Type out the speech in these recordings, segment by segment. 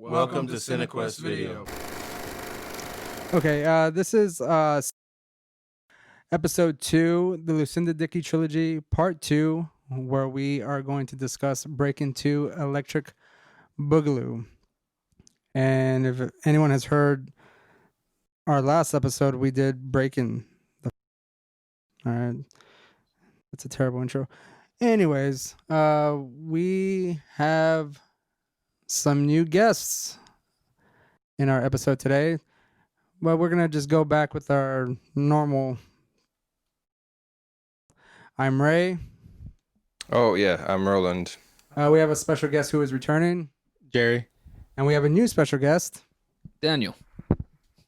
Welcome to CineKuest Video. Okay, this is episode 2, the Lucinda Dickey Trilogy, Part 2, where we are going to discuss Breakin 2 Electric Boogaloo. And if anyone has heard our last episode, we did Breakin. All right. That's a terrible intro. Anyways, we have some new guests in our episode today. But we're going to just go back with our normal. I'm Ray. Oh, yeah, I'm Roland. We have a special guest who is returning. Gerry. And we have a new special guest. Daniel.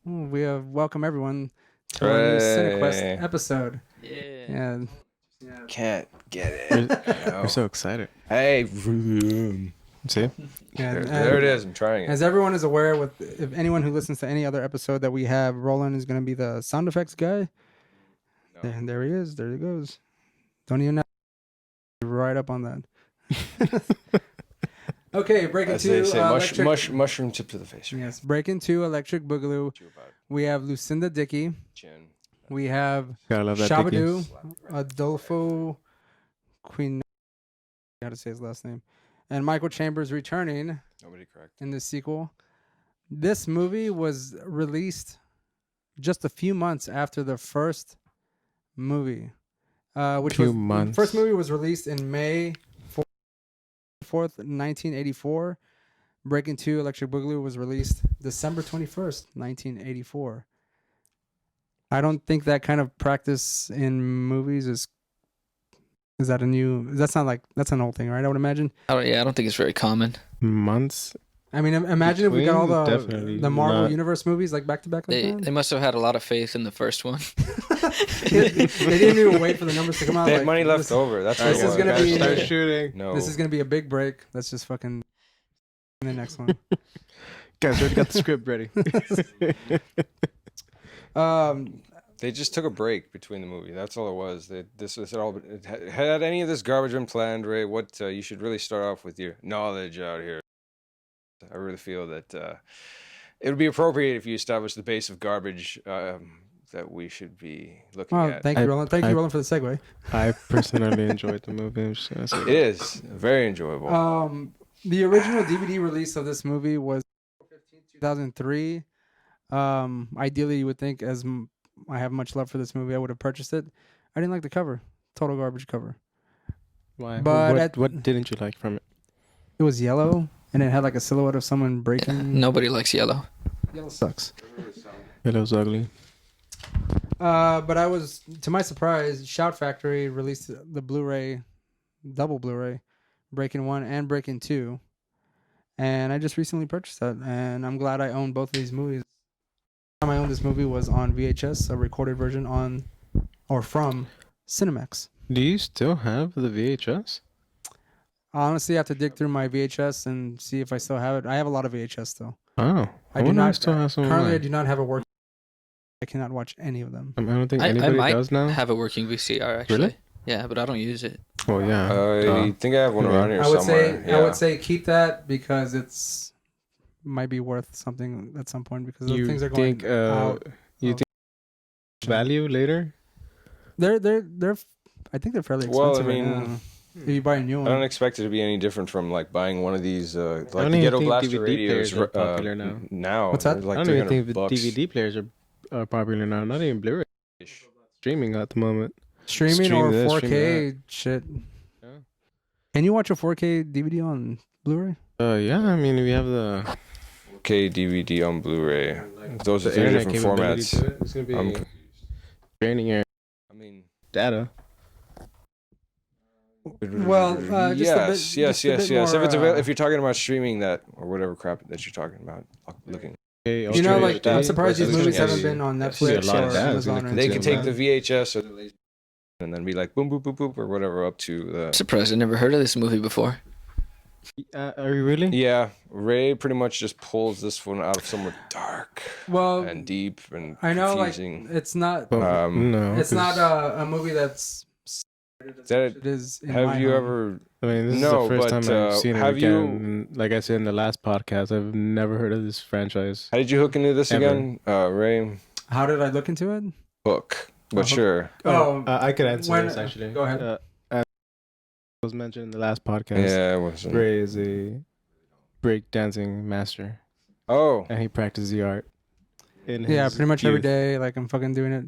We have welcome everyone to our new CineKuest episode. Yeah. Can't get it. We're so excited. Hey. See? Yeah, there it is. I'm trying it. As everyone is aware, if anyone who listens to any other episode that we have, Roland is going to be the sound effects guy. No. And there he is. There he goes. Don't even know. Right up on that. Okay, Breakin 2 mushroom tip to the face. Yes, Breakin 2 Electric Boogaloo. We have Lucinda Dickey. We have Shabadoo, Adolfo Queen. How to say his last name? And Michael Chambers returning. Nobody correct. In the sequel. This movie was released just a few months after the first movie. The first movie was released in May 4th, 1984. Breakin 2 Electric Boogaloo was released December 21st, 1984. I don't think that kind of practice in movies is that a new... That's not like... That's an old thing, right? I would imagine. I don't think it's very common. Months? I mean, imagine if we got all the Marvel Universe movies like back to back like that. They must have had a lot of faith in the first one. They didn't even wait for the numbers to come out. They had money left over. That's this is gonna be start shooting. No. This is gonna be a big break. Let's just fucking in the next one. Guys, already got the script ready. They just took a break between the movie. That's all it was. Had any of this garbage been planned, Ray? What you should really start off with your knowledge out here. I really feel that it would be appropriate if you establish the base of garbage that we should be looking at. Thank you, Roland. Thank you, Roland, for the segue. I personally enjoyed the movie. It is very enjoyable. The original DVD release of this movie was 2003. Ideally, you would think, as I have much love for this movie, I would have purchased it. I didn't like the cover. Total garbage cover. Why? But what didn't you like from it? It was yellow, and it had like a silhouette of someone breaking. Yeah, nobody likes yellow. Yellow sucks. Yellow's ugly. But I was, to my surprise, Shout Factory released the Blu-ray, double Blu-ray, Breakin 1 and Breakin 2. And I just recently purchased that, and I'm glad I own both of these movies. The time I owned this movie was on VHS, a recorded version from Cinemax. Do you still have the VHS? Honestly, I have to dig through my VHS and see if I still have it. I have a lot of VHS though. Oh, I do not still have some. Currently, I do not have a working. I cannot watch any of them. I don't think anybody does now. I have a working VCR actually. Really? Yeah, but I don't use it. Oh yeah. I think I have one around here somewhere. I would say keep that because it's might be worth something at some point because the things are going out. You think value later? They're I think they're fairly expensive. Well, I mean, right now. If you buy a new one, I don't expect it to be any different from like buying one of these like the Ghetto Blaster DVD radios are popular now. What's that? Like I don't even think the $300. DVD players are popular now. Not even Blu-ray. Streaming at the moment. Streaming or this, 4K shit. Yeah. Can you watch a 4K DVD on Blu-ray? Yeah. I mean, we have the 4K DVD on Blu-ray. Those are three different formats. It's gonna be training air. I mean, data. Well, yes. More, If you're talking about streaming that or whatever crap that you're talking about, looking. You know, like I'm surprised these movies haven't been on Netflix or Amazon. They can take the VHS or the laser and then be like boom, boom, boom, boom, or whatever up to the. I'm surprised I never heard of this movie before. Are you really? Yeah, Ray pretty much just pulls this one out of somewhere dark, and deep, and I know, confusing. like it's not. No, it's not a movie that's It is in my Have you home. ever? I mean, this No, is the first but, time I've seen it have again. you- And like I said in the last podcast, I've never heard of this franchise. How did you hook into this Ever. again, Ray? How did I look into it? Hook, but hook. sure. I could answer when- this actually. go ahead. As was mentioned in the last podcast, Yeah, it wasn't. Ray is a break dancing master, Oh, and he practices the art. In Yeah, his pretty much every youth. day. Like I'm fucking doing it.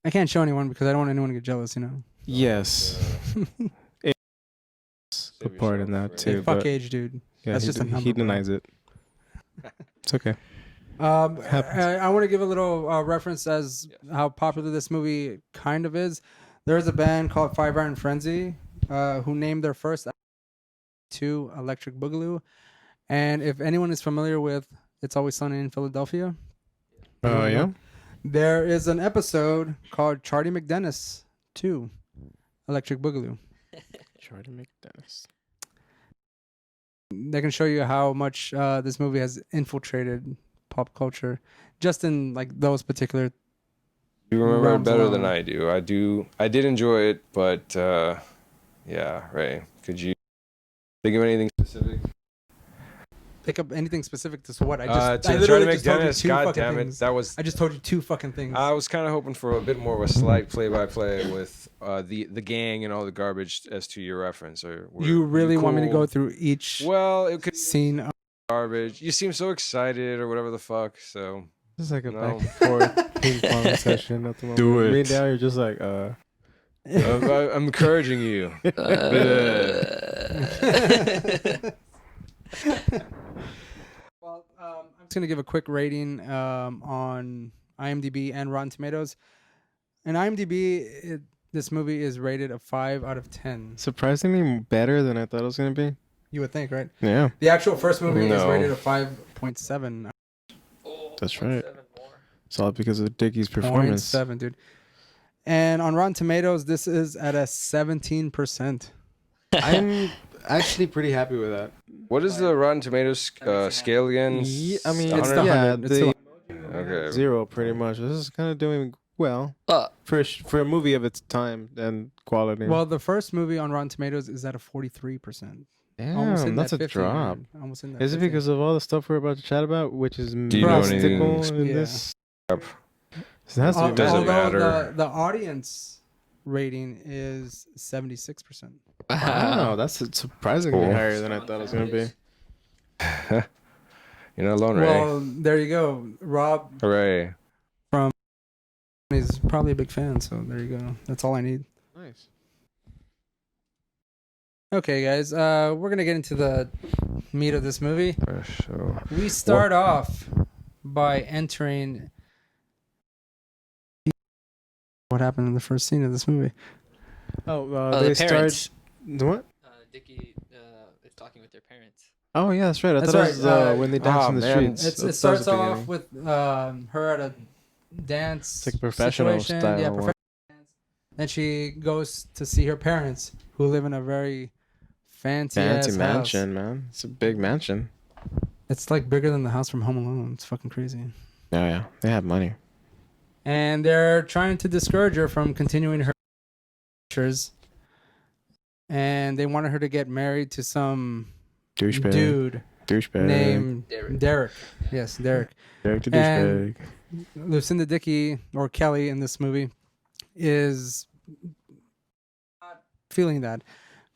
I can't show anyone because I don't want anyone to get jealous. You know. Yes, a part in that Hey, too. fuck but age, dude. yeah, That's just a number, he bro. denies it. It's okay. Happens. I want to give a little reference as how popular this movie kind of is. There's a band called Five Iron Frenzy who named their first to Electric Boogaloo. And if anyone is familiar with It's Always Sunny in Philadelphia, Oh yeah. there is an episode called Charlie McDennis 2 Electric Boogaloo. Charlie McDennis. They can show you how much this movie has infiltrated pop culture just in like those particular. you remember it realms better alone. than I do. I did enjoy it, but yeah, Ray, could you think of anything specific? Pick up anything specific to what I To literally Charlie just told you McDennis, two God fucking damn it, things. that was. I just told you two fucking things. I was kind of hoping for a bit more of a slight play-by-play with the gang and all the garbage as to your reference. Or you really want me to cool? go through each Well, it could be scene? garbage. You seem so excited or whatever the fuck. So This is like a No. back and forth ping pong session at the moment. Do it. Me and Dal, you're just like, I'm encouraging you. Well, I'm just gonna give a quick rating on IMDb and Rotten Tomatoes. And IMDb, this movie is rated a 5 out of 10. surprisingly better than I thought it was gonna be. You would think, right? Yeah, The actual first movie is No. rated a 5.7. that's right. It's all because of Dickey's performance. 0.7, dude. And on Rotten Tomatoes, this is at a 17%. I'm actually pretty happy with that. What is the Rotten Tomatoes scale again? Yeah, I mean, It's the 100? 100. It's the Okay. 0 pretty much. This is kind of doing well Uh, for a movie of its time and quality. Well, the first movie on Rotten Tomatoes is at a 43%. Almost damn, in that's that a 50, drop. man. Almost in that Is it 50. because of all the stuff we're about to chat about, which is Do you know anything mystical in Yeah. this? Yep. So it has to be Doesn't better. Although matter. the audience rating is 76%. Wow, that's surprisingly Cool. higher than I thought it was gonna be. You're not alone, Ray. Well, there you go. Rob Hooray. is probably a big fan, so there you go. That's all I need. Nice. Okay, guys, we're gonna get into the meat of this movie. So, We start off by entering. What happened in the first scene of this movie? Oh, the they parents. start. What? Dickey is talking with their parents. Oh yeah, that's right. I That's thought it was right, when they dance oh, in the man. streets. It That starts was the off beginning. with her at a dance. It's like professional situation. style Yeah, one. professional dance. Then she goes to see her parents, who live in a very fancy Fancy ass mansion, man. It's a big mansion. House. It's like bigger than the house from Home Alone. It's fucking crazy. Yeah, yeah. They have money. And they're trying to discourage her from continuing her adventures. And they wanted her to get married to some Douchebag. dude Douchebag. named Derek. Derek. Yes, Derek. Derek the And- douchebag. Lucinda Dickey, or Kelly in this movie, is not feeling that.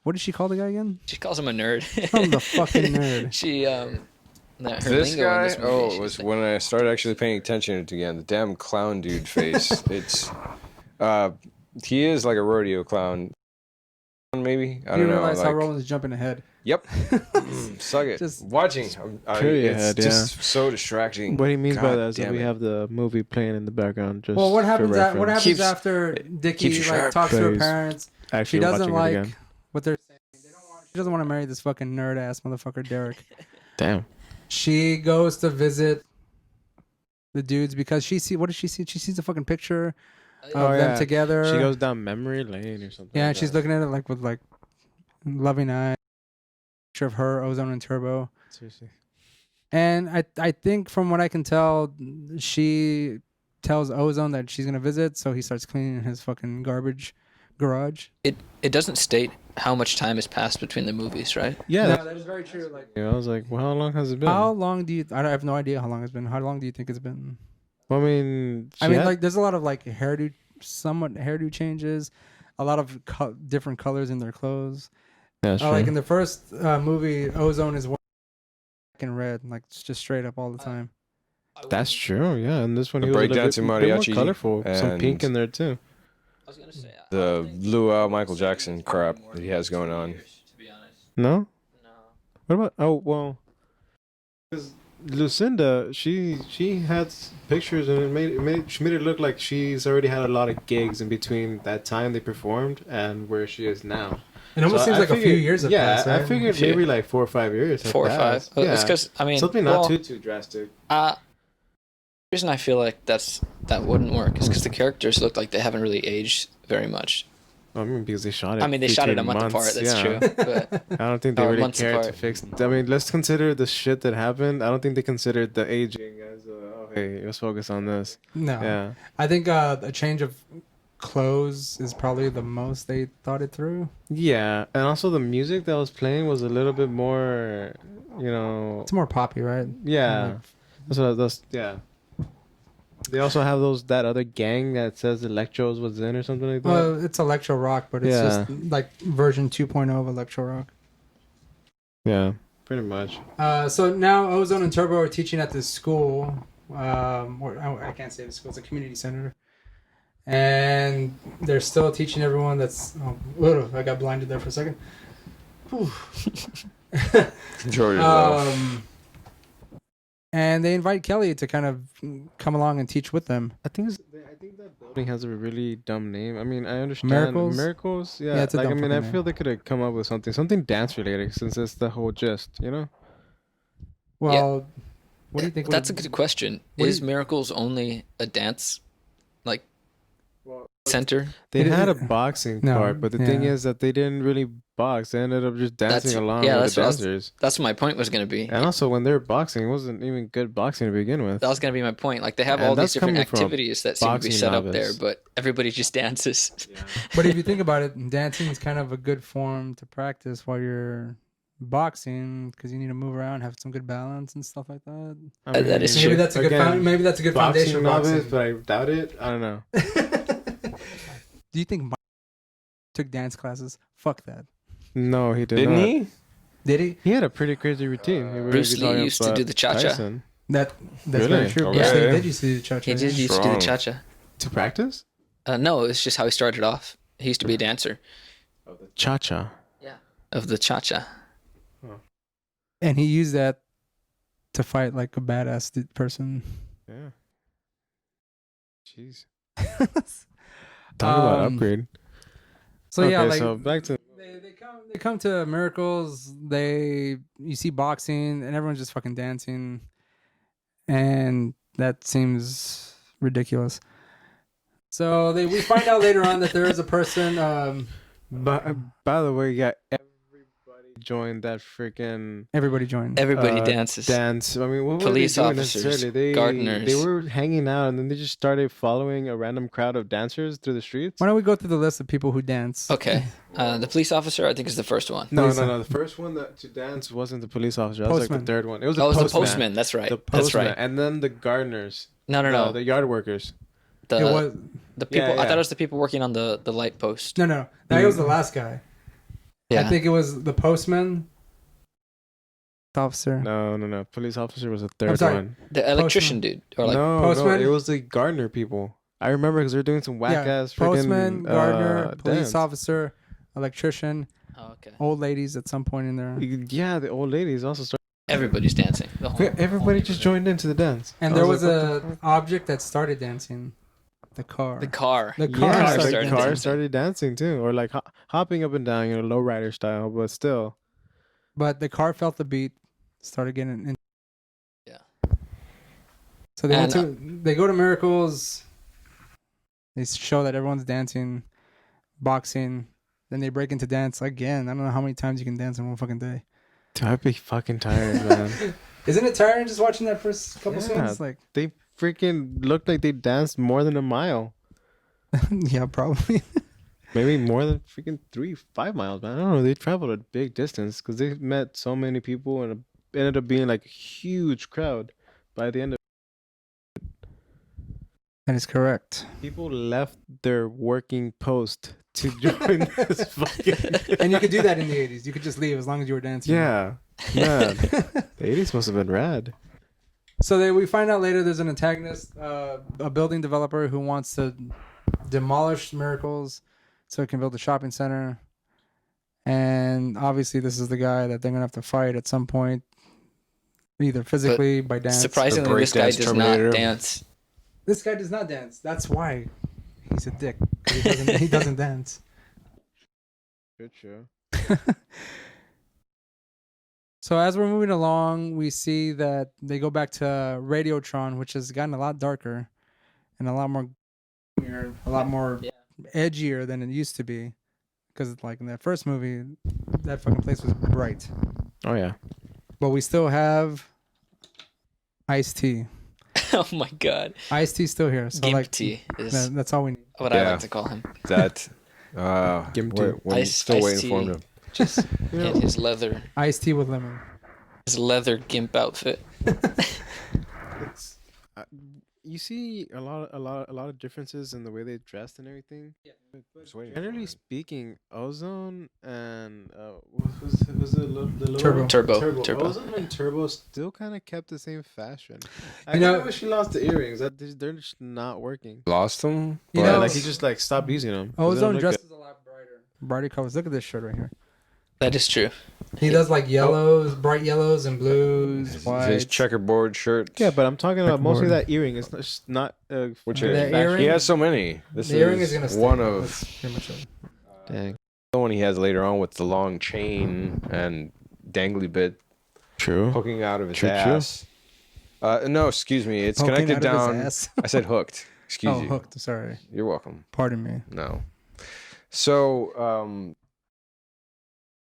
What did she call the guy again? She calls him a nerd. I'm the fucking nerd. She her this lingo in guy, this movie, it was when I started actually paying attention to it again. The damn clown dude face. It's, he is like a rodeo clown. Maybe I You don't know. realize how Like, Roland's jumping ahead. yep. Suck it. Just- Watching. Period, It's yeah. just so distracting. What he means by God that is that damn we it. have the movie playing in the background. Just Well, what for happens? What reference. happens Keeps- after keeps Dickey you like sharp. talks to her Plays. parents? She Actually doesn't watching it like again. what they're saying. She doesn't want to marry this fucking nerd ass motherfucker Derek. Damn. She goes to visit the dudes because she see. What does she see? She sees a fucking picture of Oh, them yeah. together. She goes down memory lane or something. Yeah, like and she's that. looking at it like with like loving eyes. Picture of her, Ozone and Turbo. Seriously. And I think from what I can tell, she tells Ozone that she's gonna visit, so he starts cleaning his fucking garbage garage. It doesn't state how much time has passed between the movies, right? Yeah. No, that is very true. Like, I was like, well, how long has it been? how long do you? I have no idea how long it's been. How long do you think it's been? Well, I mean, Like, there's a lot of like hairdo changes, a lot of different colors in their clothes. yeah, sure. Like in the first movie, Ozone is black and red, like just straight up all the time. That's true. Yeah, and this one The he was a little breakdancing bit more mariachi colorful. Some pink and- in there too. I was gonna say The luau Michael Jackson crap that he has going on. To be honest, No. no. What about? Oh well. Because Lucinda, she had pictures and she made it look like she's already had a lot of gigs in between that time they performed and where she is now. It almost So seems I like a few figured- years have yeah, passed. I Right? figured Few. maybe like 4 or 5 years. have 4 or 5. passed. It's Yeah. because I mean Something well, not too drastic. The reason I feel like that wouldn't work is because the characters look like they haven't really aged very much. I mean, because they shot it. I mean, they shot it a between month apart. months, That's yeah. true. But I don't think they Or really months cared to apart. fix. I mean, let's consider the shit that happened. I don't think they considered the aging as okay. Let's focus on this. No. Yeah. I think a change of clothes is probably the most they thought it through. Yeah, and also the music that was playing was a little bit more, It's more poppy, right? yeah. That's yeah. They also have that other gang that says Electros was in or something like that. Well, it's electro rock, but it's Yeah. just like version 2.0 of electro rock. Yeah, pretty much. So now Ozone and Turbo are teaching at this school. I can't say the school; it's a community center, and they're still teaching everyone. I got blinded there for a second. Whew. Enjoy yourself. And they invite Kelly to kind of come along and teach with them. I think that building has a really dumb name. I mean, I understand Miracles? Miracles. Yeah, Yeah, it's a like I dumb mean, I fucking feel they could have come up with something dance related since that's the whole gist. Well, what do you think? that's a good question. what do Is you- Miracles only a dance like center? They It- had a it- boxing no, part, but the thing yeah. is that they didn't really box. They ended up just dancing That's- along yeah, with that's the what I was- dancers. That's what my point was gonna be. And also, when they were boxing, it wasn't even good boxing to begin with. That was gonna be my point. Like they have And all these that's different coming from a activities that seem to be boxing set up there, novice. but everybody just dances. But if you think about it, dancing is kind of a good form to practice while you're boxing because you need to move around, have some good balance and stuff like that. I That is mean, true. Maybe that's a good. again, Maybe that's a good foundation of novice, boxing. but I doubt it. I don't know. Do you think Mike took dance classes? Fuck that. No, he did Didn't not. he? Did he? He had a pretty crazy routine. He Bruce was Lee talking used to about do the cha-cha. Tyson. That's Really? very true. Okay. Bruce Lee did used to do the cha-cha. He did yeah. used to do the Strong. cha-cha. To practice? No, it's just how he started off. He used to be a dancer Cha-cha. of the cha-cha. And he used that to fight like a badass person. Yeah. Jeez. Talk about Um, upgrade. So yeah, like so back to they come to Miracles. You see boxing and everyone's just fucking dancing, and that seems ridiculous. So we find out later on that there is a person. by the way, yeah, everybody joined that freaking Everybody joined. Everybody uh, dances. dance. I mean, what Police were they doing officers, necessarily? gardeners. They were hanging out, and then they just started following a random crowd of dancers through the streets. Why don't we go through the list of people who dance? Okay. The police officer, I think, is the first one. No. Police- The first one to dance wasn't the police officer. That was like Postman. the third one. It was Oh, it the was the postman. That's right. The That's postman, right. and then the gardeners. No. The yard workers. The It was the people. Yeah, I thought yeah. it was the people working on the light post. no. That was the last guy. Yeah. I think it was the postman. Officer. No. Police officer was the third sorry. one. The electrician dude, or like no, Postman? it was the gardener people. I remember because they're doing some whack ass freaking Postman, gardener, police dance. officer, electrician, oh, okay. old ladies at some point in there. Yeah, the old ladies also started. Everybody's dancing. The whole- Everybody whole just neighborhood. joined into the dance. And I there was like, what the a object that started dancing. The car. The car. The fuck? car Yeah, started the dancing. car started dancing too, or like hopping up and down, lowrider style, but still. But the car felt the beat, started getting in. Yeah. So they go to Miracles. They show that everyone's dancing, boxing. Then they break into dance again. I don't know how many times you can dance in one fucking day. Dude, I'd be fucking tired, man. Isn't it tiring just watching that first couple Yeah. swings? Like, They freaking looked like they danced more than a mile. yeah, probably. Maybe more than freaking 5 miles, man. I don't know. They traveled a big distance because they met so many people and it ended up being like a huge crowd by the end of That is correct. people left their working post to join this fucking. And you could do that in the 80s. You could just leave as long as you were dancing. Yeah, man. The 80s must have been rad. So we find out later there's an antagonist, a building developer who wants to demolish Miracles so it can build a shopping center. And obviously this is the guy that they're going to have to fight at some point, either physically, by dance. Surprisingly, this guy does not dance. This guy does not dance. That's why he's a dick. 'Cause he doesn't dance. Good show. So as we're moving along, we see that they go back to Radiotron, which has gotten a lot darker and a lot more edgier than it used to be. Because like in that first movie, that fucking place was bright. Oh yeah. But we still have Ice-T. Oh my god. Ice-T's still here. So Gimp like T is that's all we need. what I Yeah. like to call him. That. Gimpy. We're still waiting Ice-T. for him to. Just In his leather Ice-T with lemon. gimp outfit. It's, you see a lot of differences in the way they dressed and everything. Yeah. Just waiting Generally for speaking, Ozone and was the little Turbo. Ozone and Turbo still kind of kept the same fashion. I You know- know she lost the earrings. They're just not working. Lost him. You Yeah, know- like he just like stopped using them. Ozone dresses a lot brighter colors. Look at this shirt right here. That is true. He does like yellows, bright yellows and blues, his whites. checkerboard shirt. Yeah, but I'm talking about mostly Checkerboard. that earring. It's not Which The is, earring- he has so many. This the earring is is gonna stay. one That's of pretty much it. Dang. the one he has later on with the long chain and dangly bit True. hooking out of his True. ass. No, excuse me. It's Poking connected out of his down. ass. I said hooked. Excuse Oh, you. hooked. Sorry. You're welcome. Pardon me. No. So,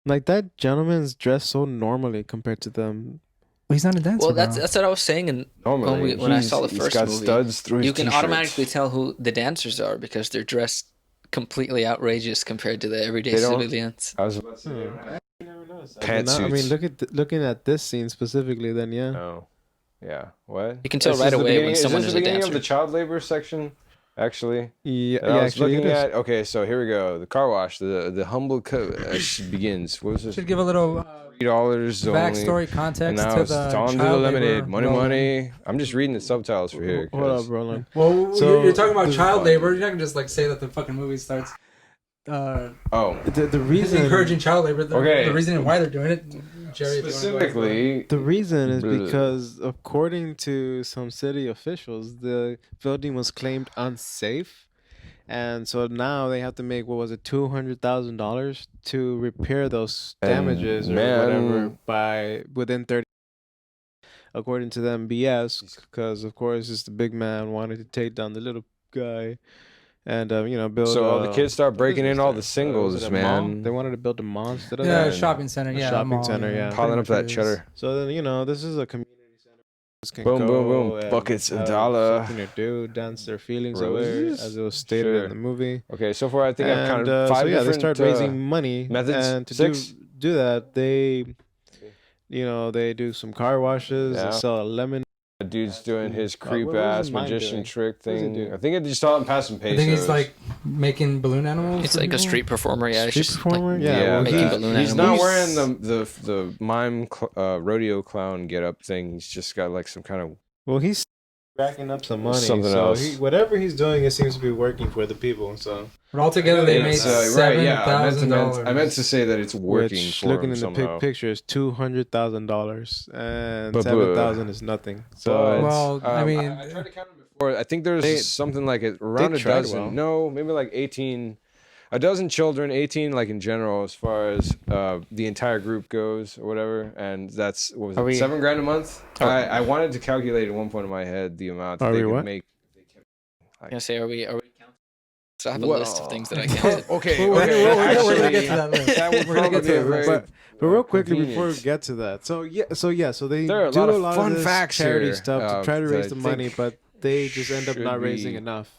Like that gentleman's dressed so normally compared to them. Well, he's not a dancer. Well, that's bro. what I was saying. And normally when I he's- saw the he's first got movie, studs through his you can t-shirts. automatically tell who the dancers are because they're dressed completely outrageous compared to the everyday They don't- civilians. I was about to say. I mean, Pantsuits. looking at this scene specifically, then yeah. No. Yeah. What? You can tell This right is the away when beginning- someone is is this a the beginning of dancer. the child labor section? Actually, Yeah, that I was actually, looking it is. at. Okay, so here we go. The car wash. The humble begins. What was this? Should give a little $3 only. backstory And context now to it's the on to the child limited. labor. Money, Roland. money. I'm just reading the subtitles for here. Hold 'cause- up, Roland. Well, So, you're talking about the- child labor. You're not gonna just like say that the fucking movie starts Oh, The reason encouraging child labor. Okay. The reason why they're doing it, Gerry. if you wanna go ahead. specifically, The reason is Bleh. because, according to some city officials, the building was claimed unsafe, and so now they have to make $200,000 to repair those And damages or man- whatever by within 30. According to them, BS, because of course it's the big man wanted to take down the little guy, and build. so all the kids start what breaking is in this all there? the singles, Was it a mall? man. They wanted to build a mall instead of Yeah, that. shopping center. A Yeah, shopping mall, center, yeah. Piling up pretty that much it cheddar. So then, this is a community center. Just can Boom, boom, go boom. and Buckets of have dollar. something to do, dance their feelings away, Roses? as it was stated Sure. in the movie. Okay, so far I think I've And counted five so yeah, they different start raising money, methods. and to 6? do that, they do some car washes, Yeah. they sell a lemon. A dude's doing his What creep was ass his mind magician doing? trick What does he thing. do? I think it just saw him pass some I pesos. think he's like making balloon animals. It's for like a people. street performer. Yeah, it's Street just performer? Like, Yeah, well, making that. balloon He's animals. not wearing the mime rodeo clown get up thing. He's just got like some kind of Well, he's racking up some money. Something so else. whatever he's doing, it seems to be working for the people. So But altogether, they made It's, right, yeah. $7,000. I meant to say that it's working which, for looking him in the somehow. picture, is $200,000, and But- $7,000 is nothing. So But, Well, I mean- I tried to count them before. I think there's They- something like around a tried dozen. well. No, maybe like 18. A dozen children, 18 like in general, as far as the entire group goes or whatever. And that's, what was Are it, we- $7,000 a month? Are- I wanted to calculate at one point in my head the amount that Are they we could what? make. I'm gonna say, are we counting? So I have a Well, list of things that I counted. Okay, We're okay. gonna actually, get to that list. that would We're gonna get probably to be that very list. But real quickly before we convenient. get to that, so they There are a do lot a of lot fun of this facts charity here, stuff to try to that raise I the money, think but they just end up should not raising be- enough.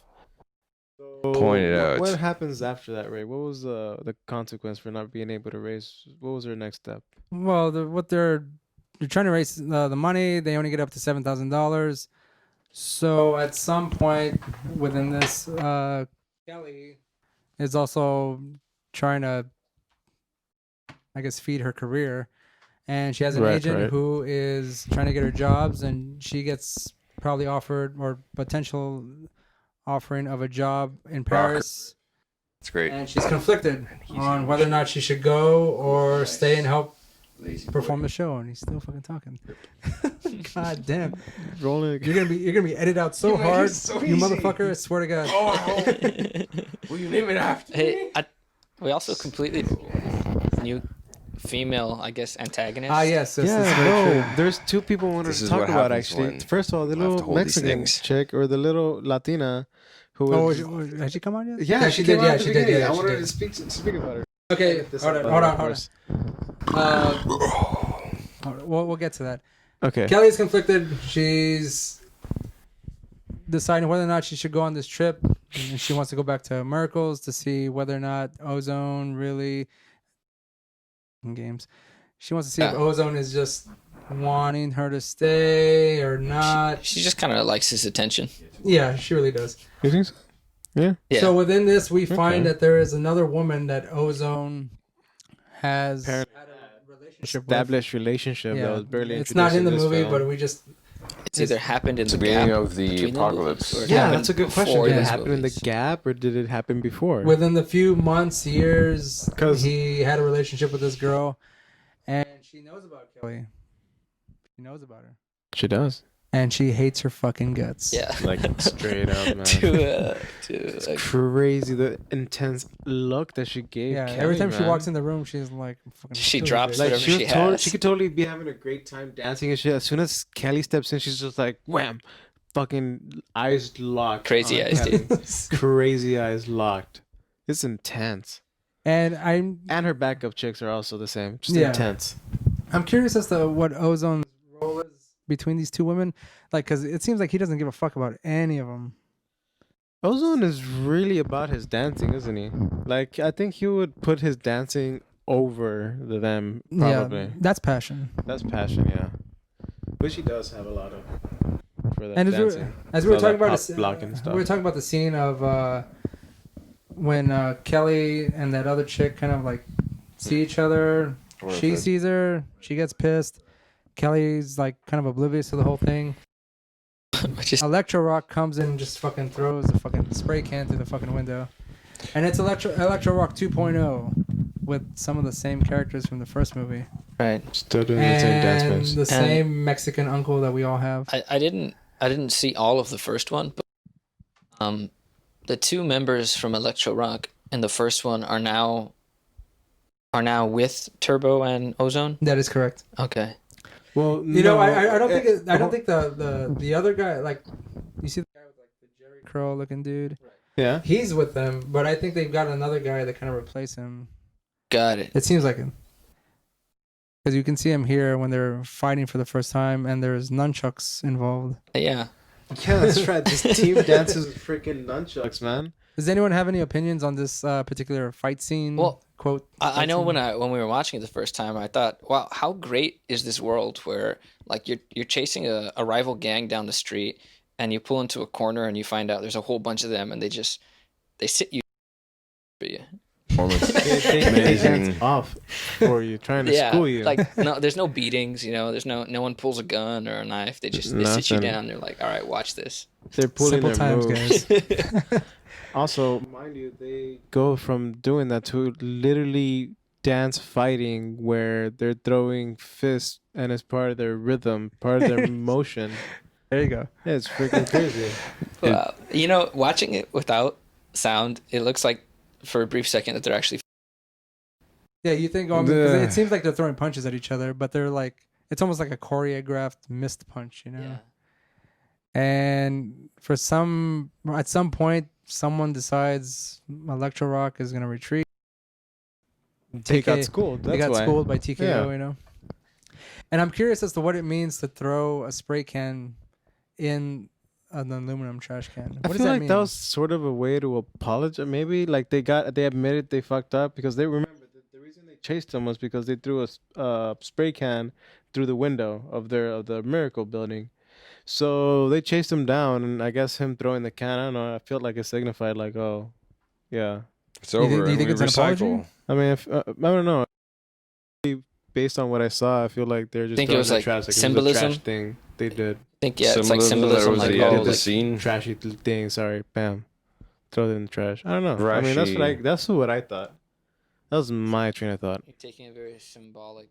Pointed out. What happens after that, Ray? What was the consequence for not being able to raise? What was her next step? Well, they're trying to raise the money. They only get up to $7,000. So at some point within this, Kelly is also trying to, I guess, feed her career, and she has an agent who is trying to get her jobs, and she gets probably offered or potential offering of a job in Paris. It's great. And she's conflicted on whether or not she should go or stay and help perform the show. And he's still fucking talking. God damn, Roland, you're gonna be edited out so hard, you motherfucker! I swear to God. Will you name it after Hey, we also completely new female, I guess, antagonist. Yes, this is yeah, very bro. true. There's two people I wanted This to is talk what about happens actually. when First of all, the I have to little hold these Mexican things. chick or the little Latina who Oh, was. has she come on yet? Yeah, she did. Yeah, she did. Yeah, I she wanted did. to speak about her. Okay, This hold up, on. of course. We'll get to that. Okay. Kelly's conflicted. She's deciding whether or not she should go on this trip. And she wants to go back to Merkel's to see whether or not Ozone really in games. She wants to see if Ozone is just wanting her to stay or not. She just kind of likes his attention. Yeah, she really does. You think so? Yeah. Yeah. So within this, we find that there is another woman that Ozone has had a relationship with. Established relationship that was barely It's introduced not in the this movie, film. but we just It's either happened in It's the the beginning gap of the between apocalypse. movies, or it Yeah, happened that's a good question. before Did it these happen in the movies. gap or did it happen before? within the few months, years, 'Cause- he had a relationship with this girl, and she knows about Kelly. She knows about her, She does. and she hates her fucking guts. Yeah. Like straight up, man. to Crazy the intense look that she gave. Yeah. Kelly, Every time she man. walks in the room, she's like, fucking She kill you, drops bitch. Like whatever she, she was totally, has. she could totally be having a great time dancing and shit. As soon as Kelly steps in, she's just like, wham, fucking eyes locked. Crazy on eyes, Kelly. dude. Crazy eyes locked. It's intense. And And her backup chicks are also the same. Just Yeah. intense. I'm curious as to what Ozone's role is between these two women, like, because it seems like he doesn't give a fuck about any of them. Ozone is really about his dancing, isn't he? Like, I think he would put his dancing over them, probably. Yeah, that's passion. That's passion, yeah. Which he does have a lot of for that And dancing. as we were All talking that about, pop blocking stuff. we were talking about the scene of when Kelly and that other chick kind of like see each other. She sees her, she gets pissed. Kelly's like kind of oblivious to the whole thing. Which is Electro Rock comes in and just fucking throws the fucking spray can through the fucking window. And it's Electro Rock 2.0 with some of the same characters from the first movie. right. Still doing the same dance And moves. the same Mexican uncle that we all have. I didn't see all of the first one, but the two members from Electro Rock in the first one are now with Turbo and Ozone. That is correct. Okay. Well, You know, I don't think I don't think the other guy, like, you see the guy with like the Gerry curl looking dude. Yeah. He's with them, but I think they've got another guy that kind of replace him. Got it. It seems like him. Because you can see him here when they're fighting for the first time, and there's nunchucks involved. Yeah. Yeah, that's right. This team dances with freaking nunchucks, man. Does anyone have any opinions on this particular fight scene? Well, quote. I know fight scene? when we were watching it the first time, I thought, wow, how great is this world where like you're chasing a rival gang down the street, and you pull into a corner and you find out there's a whole bunch of them, and they sit you for you. They dance off for you, trying to school you. Like no, there's no beatings, there's no one pulls a gun or a knife. They sit you Nothing. down. They're like, all right, watch this. They're pulling Simple their times, moves. guys. Also, mind you, they go from doing that to literally dance fighting where they're throwing fists and it's part of their rhythm, part of their motion. There you go. Yeah, it's freaking crazy. Wow. Watching it without sound, it looks like for a brief second that they're actually. Yeah, you think, 'cause it seems like they're throwing punches at each other, but they're like, it's almost like a choreographed missed punch, Yeah. And at some point, someone decides Electro Rock is going to retreat. They got TK schooled. They That's got why. schooled by TKO, Yeah. And I'm curious as to what it means to throw a spray can in an aluminum trash can. I What does feel that like mean? that was sort of a way to apologize. Maybe like they admitted they fucked up because they remember the reason they chased them was because they threw a spray can through the window of the Miracle building. So they chased him down, and I guess him throwing the can, I don't know. I felt like it signified like, oh, yeah. It's over, do you and think we it's an apology? recycle. I mean, I don't know. Based on what I saw, I feel like they're just Think it throwing was the like trash. Like symbolism? it was a trash thing they did. I think yeah, it's like Symbolism that symbolism, was like the end oh, of the like scene. Trashy thing. Sorry, bam. Throw it in the trash. I don't know. I mean, Trashy. that's what I thought. That was my train of thought. you're taking a very symbolic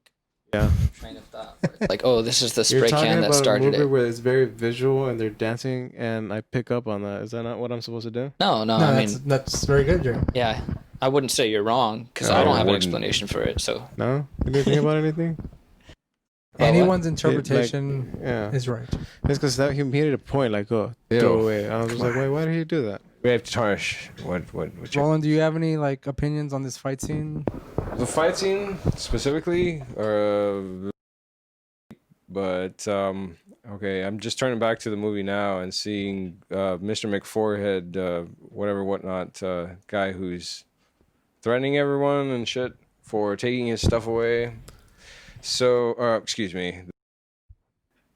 Yeah. train of thought. Where it's like, oh, this is the You're spray talking can that about a started movie it. where it's very visual and they're dancing, and I pick up on that. Is that not what I'm supposed to do? No, No, I that's mean, that's very good, Jerry. yeah, I wouldn't say you're wrong because No, I don't I have an wouldn't. explanation for it. So No? You didn't think about anything? what? Anyone's interpretation Yeah. is right. It's because he made a point like, oh, Ew. throw away. I was just like, wait, why did he do that? We have to tarnish. What Roland, do you have any like opinions on this fight scene? the fight scene specifically, or but okay, I'm just turning back to the movie now and seeing Mr. McForehead, whatever whatnot, guy who's threatening everyone and shit for taking his stuff away. So, excuse me.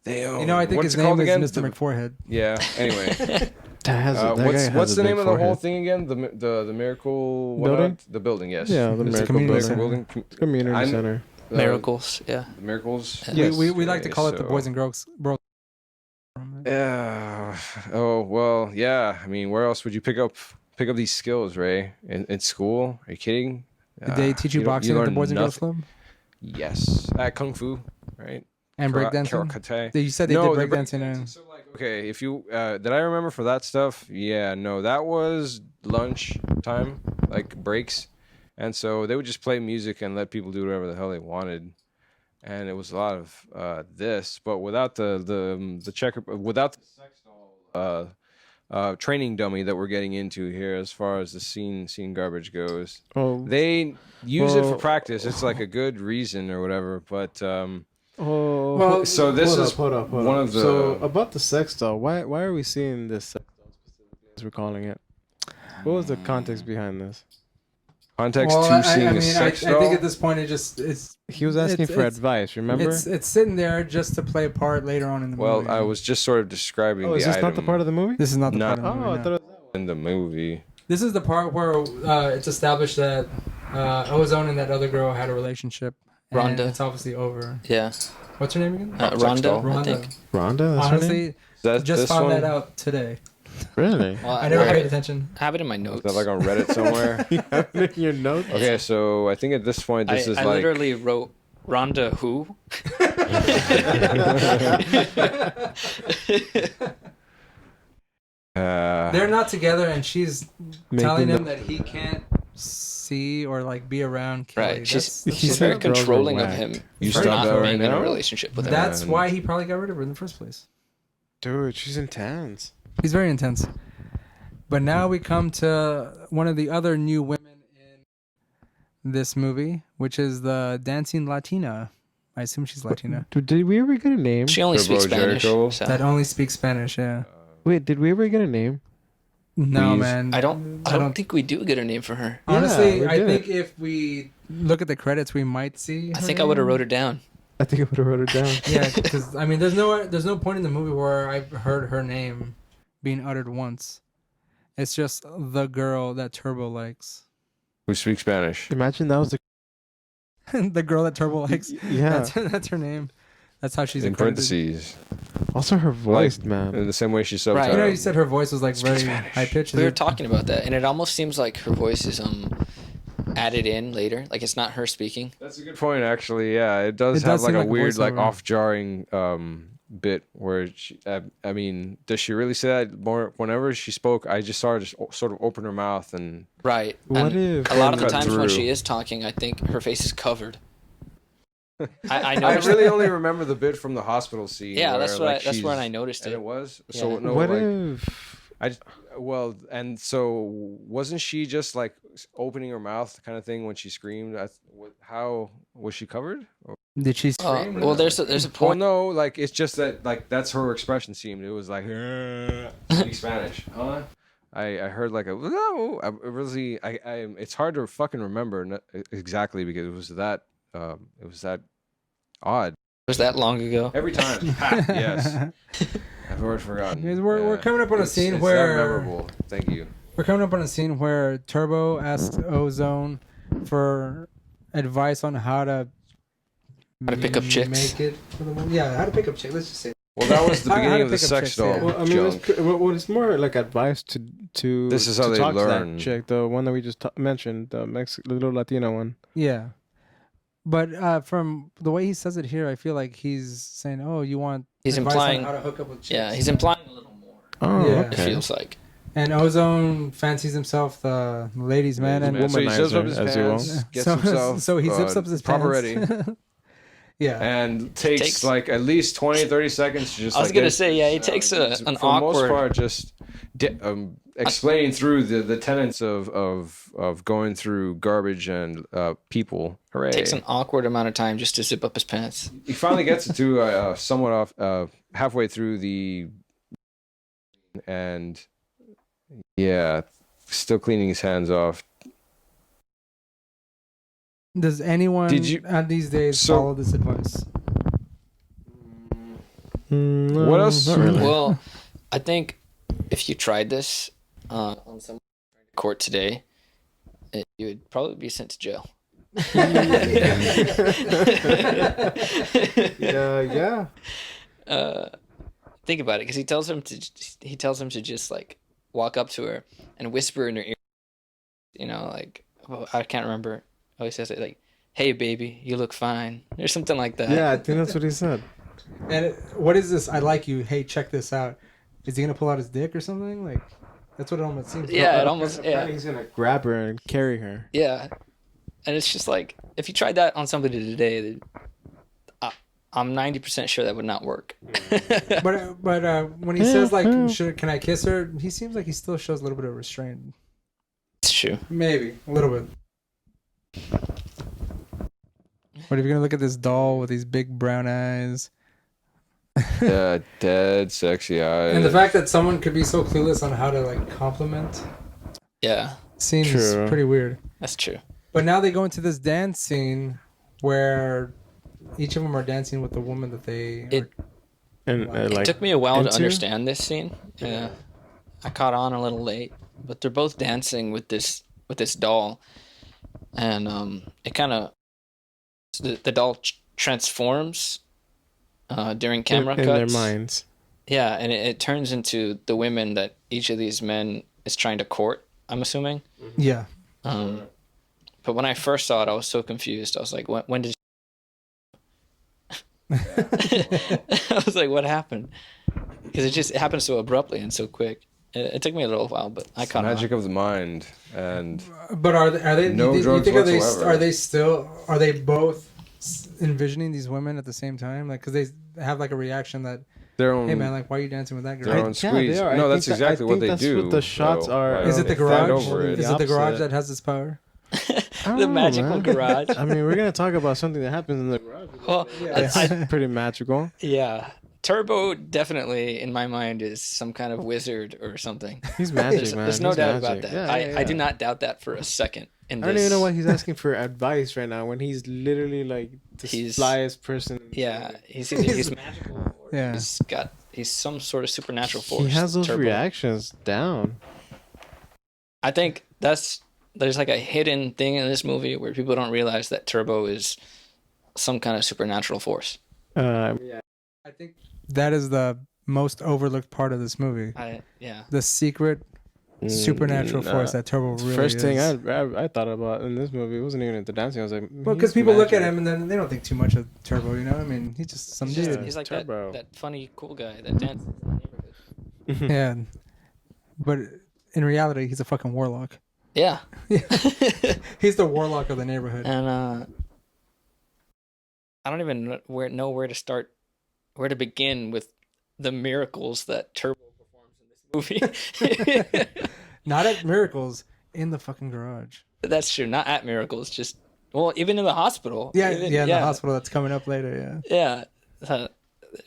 They You know, I think what's his it called name is again? Mr. McForehead. Yeah. Anyway, That guy has what's a the big name of the whole forehead. thing again? The miracle Building? whatnot? The building, yes. Yeah, the It's a Miracle community Building. center. building. Community I'm- center. Miracles, yeah. The miracles. Yeah. We like to call it the so- Boys and Girls. Yeah. Oh well. Yeah. I mean, where else would you pick up these skills, Ray? In school? Are you kidding? Did they teach you don't- boxing at the learn Boys and Girls nothing. Club Yes. Kung Fu, right? and breakdancing? Karate. You said they No, did the breakdancing and So like, okay, if you did I remember for that stuff? Yeah, no, that was lunch time, like breaks, and so they would just play music and let people do whatever the hell they wanted, and it was a lot of this, but without the checker, without the sex doll training dummy that we're getting into here, as far as the scene garbage goes. Oh, They use it for Well- practice. It's like a good reason or whatever, but Well, so this is hold up. one of the- So about the sex doll, why are we seeing this sex doll specifically as we're calling it? What was the context behind this? context to seeing a sex doll. I think at this point it's He was asking for advice. Remember? it's sitting there just to play a part later on in the Well, movie. I was just sort of describing Oh, is the this item not the part of the movie? This is not the Not- part of the Oh, movie. I no. thought it was that one. in the movie. This is the part where it's established that Ozone and that other girl had a relationship. And Rhonda. It's obviously over. Yeah. What's her name again? Rhonda, doll? I think. Rhonda. That's her name? Honestly, Is that just this found one? that out today. Really? Well, I never have paid it, attention. I have it in my Is notes. that like on Reddit somewhere? You have it in your notes? Okay, so I think at this point this is I like literally wrote Rhonda who? They're not together, and she's Making telling the- him that he can't see or like be around Kelly. Right. That's She's said very girls are controlling of whack. him You for stop not that right being in a now? relationship with him. that's And- why he probably got rid of her in the first place. Dude, she's intense. He's very intense. But now we come to one of the other new women in this movie, which is the dancing Latina. I assume she's Latina. Did we ever get a name? She only Turbo speaks Spanish. Jericho. So. That only speaks Spanish, yeah. Wait, did we ever get a name? No, Please. man. I don't think we do get a name for her. Honestly, we I did. think if we look at the credits, we might see. I her think I would have name. wrote it down. I think I would have wrote it down. Yeah, because I mean, there's no point in the movie where I've heard her name being uttered once. It's just the girl that Turbo likes. who speaks Spanish. Imagine that was the The girl that Turbo likes. yeah. That's her name. That's how she's In accredited. parentheses, Also her voice, Like, man. in the same way she Right. subtitled. You know, you said her voice was like Speak very Spanish. high pitched. We were talking about that, and it almost seems like her voice is added in later. Like it's not her speaking. That's a good point, actually. Yeah, it does It have does like seem a like a weird, like voiceover. off jarring bit where she, I mean, does she really say that more? Whenever she spoke, I just saw her just sort of open her mouth and Right. What And if- a lot of the Cut times when through. she is talking, I think her face is covered. I I noticed. really only remember the bit from the hospital scene. Yeah, where, that's like, that's when she's- I noticed And it. it was Yeah. so no. what like, if well, and so wasn't she just like opening her mouth, kind of thing, when she screamed? How was she covered? Did she Oh, scream? well, there's a Well, point. no, like it's just that like that's her expression seemed. It was like speak Spanish, huh? I heard like a no. I really I it's hard to fucking remember exactly because it was that odd Was that long ago? every time. Ha, yes, I've already forgotten. Guys, we're Yeah. coming up on a scene It's where that memorable. Thank you. we're coming up on a scene where Turbo asks Ozone for advice on how to pick up chicks. Make it for the woman. Yeah, how to pick up chicks. Let's just say. Well, that was the How to beginning of the pick up sex chicks, doll yeah. Well, I mean, junk. it's more like advice to This is how to they talk learn. to that chick, the one that we just mentioned, the little Latina one. Yeah, but from the way he says it here, I feel like he's saying, "Oh, you want He's advice implying- on how to hook up with chicks." Yeah, he's implying a little more. Oh, Yeah. It feels like. And Ozone fancies himself the ladies' man, and So he zips up his womanizer, as you will. pants, gets so, himself so he zips up his proper pants. ready. Yeah, And takes like at least 20, 30 seconds to just. I was like, gonna get- say, yeah, he takes an for the most awkward. part, just explaining through the tenets of going through garbage and people. Hooray! Takes an awkward amount of time just to zip up his pants. He finally gets it to somewhat off halfway through the, and yeah, still cleaning his hands off. does anyone these days follow this advice? What else? Not really. Well, I think if you tried this on someone in court today, you would probably be sent to jail. Yeah. Think about it, because he tells him to just like walk up to her and whisper in her ear. You know, like, oh, I can't remember. Oh, he says it like, "Hey, baby, you look fine," or something like that. Yeah, I think that's what he said. And what is this? I like you. Hey, check this out. Is he gonna pull out his dick or something? Like, that's what it almost seems. Yeah, it almost. Apparently Yeah, he's gonna grab her and carry her. yeah, and it's just like if you tried that on somebody today, I'm 90% sure that would not work. But when he says like, can I kiss her? He seems like he still shows a little bit of restraint. It's true. Maybe a little bit. But if you're gonna look at this doll with these big brown eyes, Yeah, dead sexy eyes. and the fact that someone could be so clueless on how to like compliment Yeah, seems True. pretty weird. that's true. But now they go into this dance scene where each of them are dancing with the woman that they. It- And It like, It took me a while to into? understand this scene. Yeah, I caught on a little late, but they're both dancing with this doll, and it kind of the doll transforms during camera in cuts. their minds. Yeah, and it turns into the women that each of these men is trying to court. I'm assuming. Yeah. But when I first saw it, I was so confused. I was like, when did? I was like, what happened? Because it happens so abruptly and so quick. It took me a little while, but I caught Magic on. of the mind, and But are they? No you drugs think whatsoever. are they both envisioning these women at the same time? Like, because they have like a reaction that, their own. hey man, like, why are you dancing with that girl? Their own squeeze. they are. No, I that's think exactly what they that's do. What the shots though. are. I Is it don't the fight garage? over it. Is it the garage opposite. that has this power? The magical garage. I mean, we're gonna talk about something that happens in the garage. Well, It's pretty magical. yeah. Turbo definitely, in my mind, is some kind of wizard or something. He's magic, There's, man. there's no He's doubt magic. about that. Yeah, I do not doubt that for a second. In I don't even know why he's asking for advice right now when he's literally like the He's- flyest person. Yeah, he's either he's magical or Yeah. he's some sort of supernatural force. He has those Turbo. reactions down. I think there's like a hidden thing in this movie where people don't realize that Turbo is some kind of supernatural force. Yeah. I think that is the most overlooked part of this movie. Yeah. The secret supernatural force that Turbo really First is. thing I thought about in this movie wasn't even the dancing. I was like, Well, because people look at him and then they don't think too much of Turbo, you know? I mean, he's just some dude. He's like Turbo. that funny cool guy that dances in the neighborhood. Yeah. But in reality, he's a fucking warlock. Yeah. He's the warlock of the neighborhood. And I don't even know where to start, where to begin with the miracles that Turbo performs in this movie. Not at Miracles, in the fucking garage. That's true. Not at miracles, just Well, even in the hospital. Yeah, Even- in the hospital that's coming up later. Yeah. Yeah.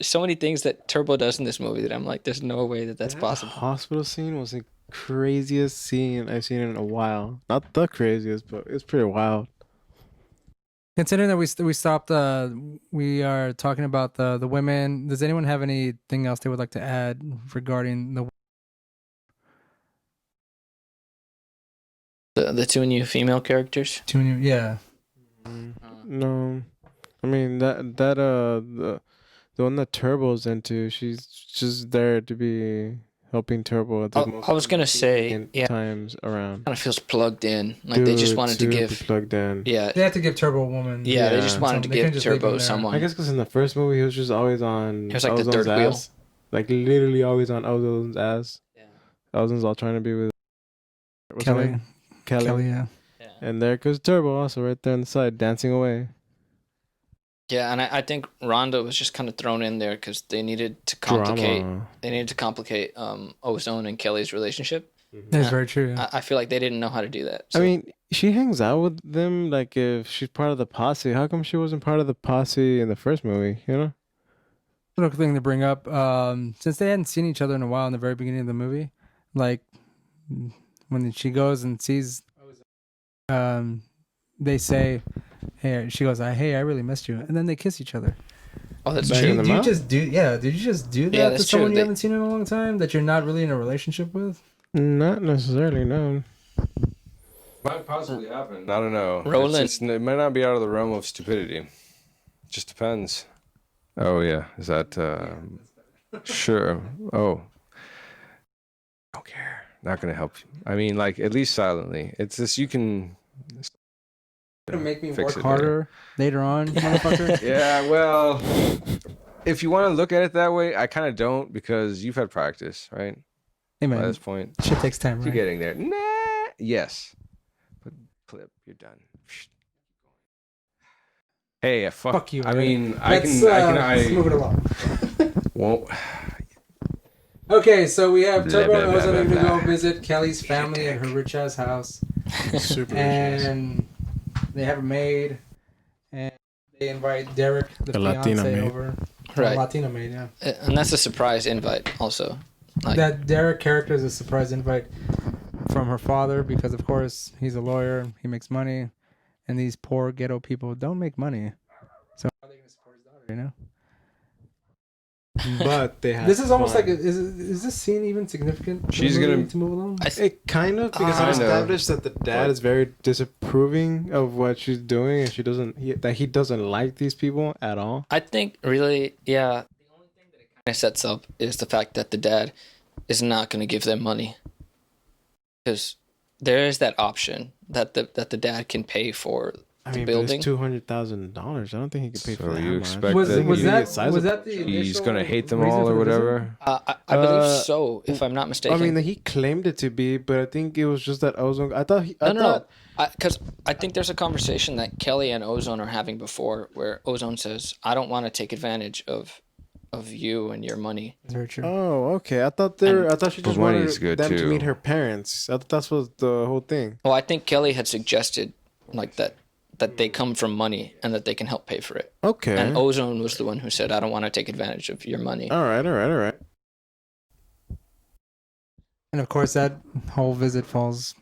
So many things that Turbo does in this movie that I'm like, there's no way that that's That possible. hospital scene was the craziest scene I've seen in a while. Not the craziest, but it's pretty wild. Considering that we stopped, we are talking about the women. Does anyone have anything else they would like to add regarding The two new female characters. Yeah. No, I mean the one that Turbo's into, she's just there to be helping Turbo at the I was gonna say, convenient times around. kind of feels plugged in. Like they just wanted to Super give. plugged in. Yeah. They have to give Turbo a woman. Yeah, they Yeah. just wanted to They couldn't give just leave him Turbo there. someone. I guess because in the first movie he was just always on. He was like the Ozone's third wheel. ass. Like literally always on Ozone's ass. Yeah. Ozone's all trying to be with what's her Kelly. name? Kelly. Yeah. Yeah. And there goes Turbo also right there on the side dancing away. Yeah, and I think Rhonda was just kind of thrown in there because they needed to complicate. Drama. They needed to complicate Ozone and Kelly's relationship. That's very true. Yeah. I feel like they didn't know how to do that. I So, mean, she hangs out with them like if she's part of the posse. How come she wasn't part of the posse in the first movie? You know? Little thing to bring up. Since they hadn't seen each other in a while in the very beginning of the movie, like when she goes and sees, they say, "Hey," she goes, "Hey, I really missed you," and then they kiss each other. oh, that's Bang true. in the Do you mouth? just do? Yeah. Did you just do that Yeah, to that's someone true. you They- haven't seen in a long time that you're not really in a relationship with? Not necessarily, no. Might possibly happen. I don't know. Roland- It might not be out of the realm of stupidity. Just depends. Oh yeah, is that? Sure. Oh, don't care. Not gonna help you. I mean, like at least silently. It's this. You can. Gonna make me Fix work it harder later on, motherfucker. Yeah. Well, if you want to look at it that way, I kind of don't because you've had practice, right? Hey By man, this point, shit takes time, you're right? getting there. Nah. Yes. But clip. You're done. Hey, Fuck you. I Ray. mean, Let's move it along. Won't. Okay, so we have Blah, Turbo blah, and blah, Ozone are blah, gonna go blah. visit Kelly's family at her rich ass house, Super and they have a maid, and they invite Derek, the The Latina fiance, maid. over. Right. Latino maid, yeah. And that's a surprise invite also. Like, That Derek character is a surprise invite from her father because, of course, he's a lawyer, he makes money, and these poor ghetto people don't make money. So how are they gonna support his daughter? You know. But they have This is almost fun. like is this scene even significant? to She's the movie gonna- to move along. It kind of because Kind it's of. established that the dad is very disapproving of what she's doing, and that he doesn't like these people at all. I think really, yeah. The only thing that it kind of sets up is the fact that the dad is not going to give them money, because there is that option that the dad can pay for I the mean, building. but it's $200,000. I don't think he could pay So for that you much. expect Was that was he- that Sizable. was that the He's initial gonna hate them reason all for or the visit? whatever. I believe Uh, so, if I'm not mistaken. I mean, he claimed it to be, but I think it was just that Ozone. I thought. No. Because I think there's a conversation that Kelly and Ozone are having before, where Ozone says, "I don't want to take advantage of you and your money." Very true. Oh, okay. I thought she But just money's wanted good, them to too. meet her parents. I thought that was the whole thing. Well, I think Kelly had suggested like that they come from money and that they can help pay for it. Okay. And Ozone was the one who said, "I don't want to take advantage of your money." All right. And of course, that whole visit falls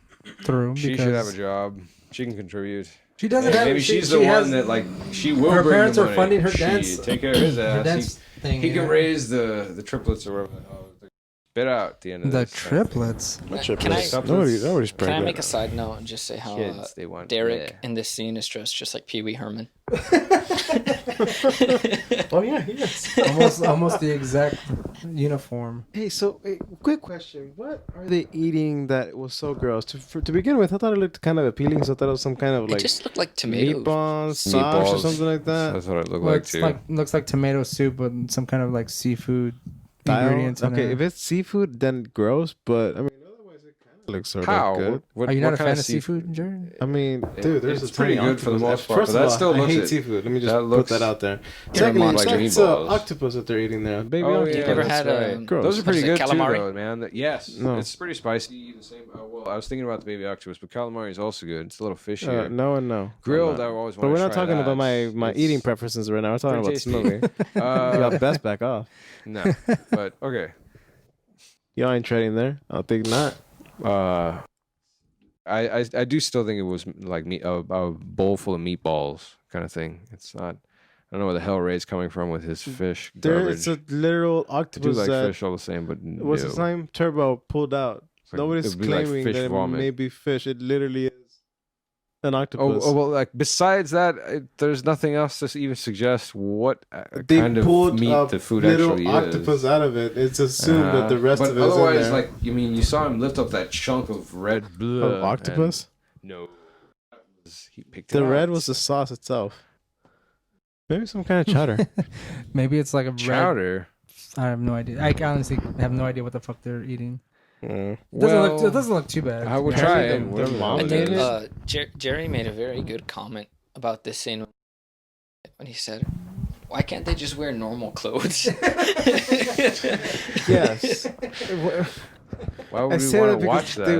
through She because should have a job. She can contribute. she doesn't have. Maybe she, she's she the has, one that like she will. her bring the parents are money. funding her She dance- Take care of his her ass. dance thing. He yeah. can raise the triplets or whatever. Spit out at the end of the this. triplets. What Can triplets? I- Nobody's Can I pregnant. make a side note and just say how Kids, they want Derek yeah. in this scene is dressed just like Pee Wee Herman? Oh yeah, he is. almost the exact uniform. Hey, so quick question: what are they eating that was so gross? To begin with, I thought it looked kind of appealing. So I thought it was some kind of It like just looked like tomatoes. meatballs, sauce, or something like that. That's what it looked Well, like it's too. looks like tomato soup with some kind of like seafood Style? ingredients. in Okay, it. if it's seafood, then gross. But I mean, otherwise, it kind Looks sort How? of good. What, Are you not what a kind fan of of seafood, Jared? I mean, dude, there's it's a pretty tiny good for the octopus. most part, First but of that all, still I looks hate it. seafood. Let me just That put looks that out there. You're a Secondly, monster. it's Meatballs. octopus that they're eating there. Baby Oh, octopus. yeah, ever that's had, right. Gross. Those are pretty What is good it, too, calamari? though, man. Yes, No. it's pretty spicy. The same. Well, I was thinking about the baby octopus, but calamari is also good. It's a little fishier. No and no. Grilled, I'm I not. always But want we're to not try talking about that. my It's eating preferences right now. We're talking about pretty this tasty. movie. You got best back off. No, but okay. Y'all ain't trading there. I think not. I do still think it was like a bowl full of meatballs kind of thing. It's not. I don't know where the hell Ray's coming from with his fish garbage. There's a literal I do octopus like that fish all the same, but what's his no. name? Turbo pulled out. Like, Nobody's it'd be like claiming fish that vomit. it may be fish. It literally is an Oh, octopus. well, like besides that, there's nothing else to even suggest what They kind of pulled meat a the food little actually octopus is. out of it. It's assumed that the rest but of it is in otherwise, there. like you saw him lift up that chunk of red blood. Of octopus? No, he picked it The out. red was the sauce itself. Maybe some kind of chowder. Maybe it's like a red. chowder. I have no idea. I honestly have no idea what the fuck they're eating. Mm. It doesn't look too bad. I would to be honest. try Apparently it. their whatever the mom hell I it made is. think Jerry made a very good comment about this scene when he said, "Why can't they just wear normal clothes?" Yes. Why I would we say want that to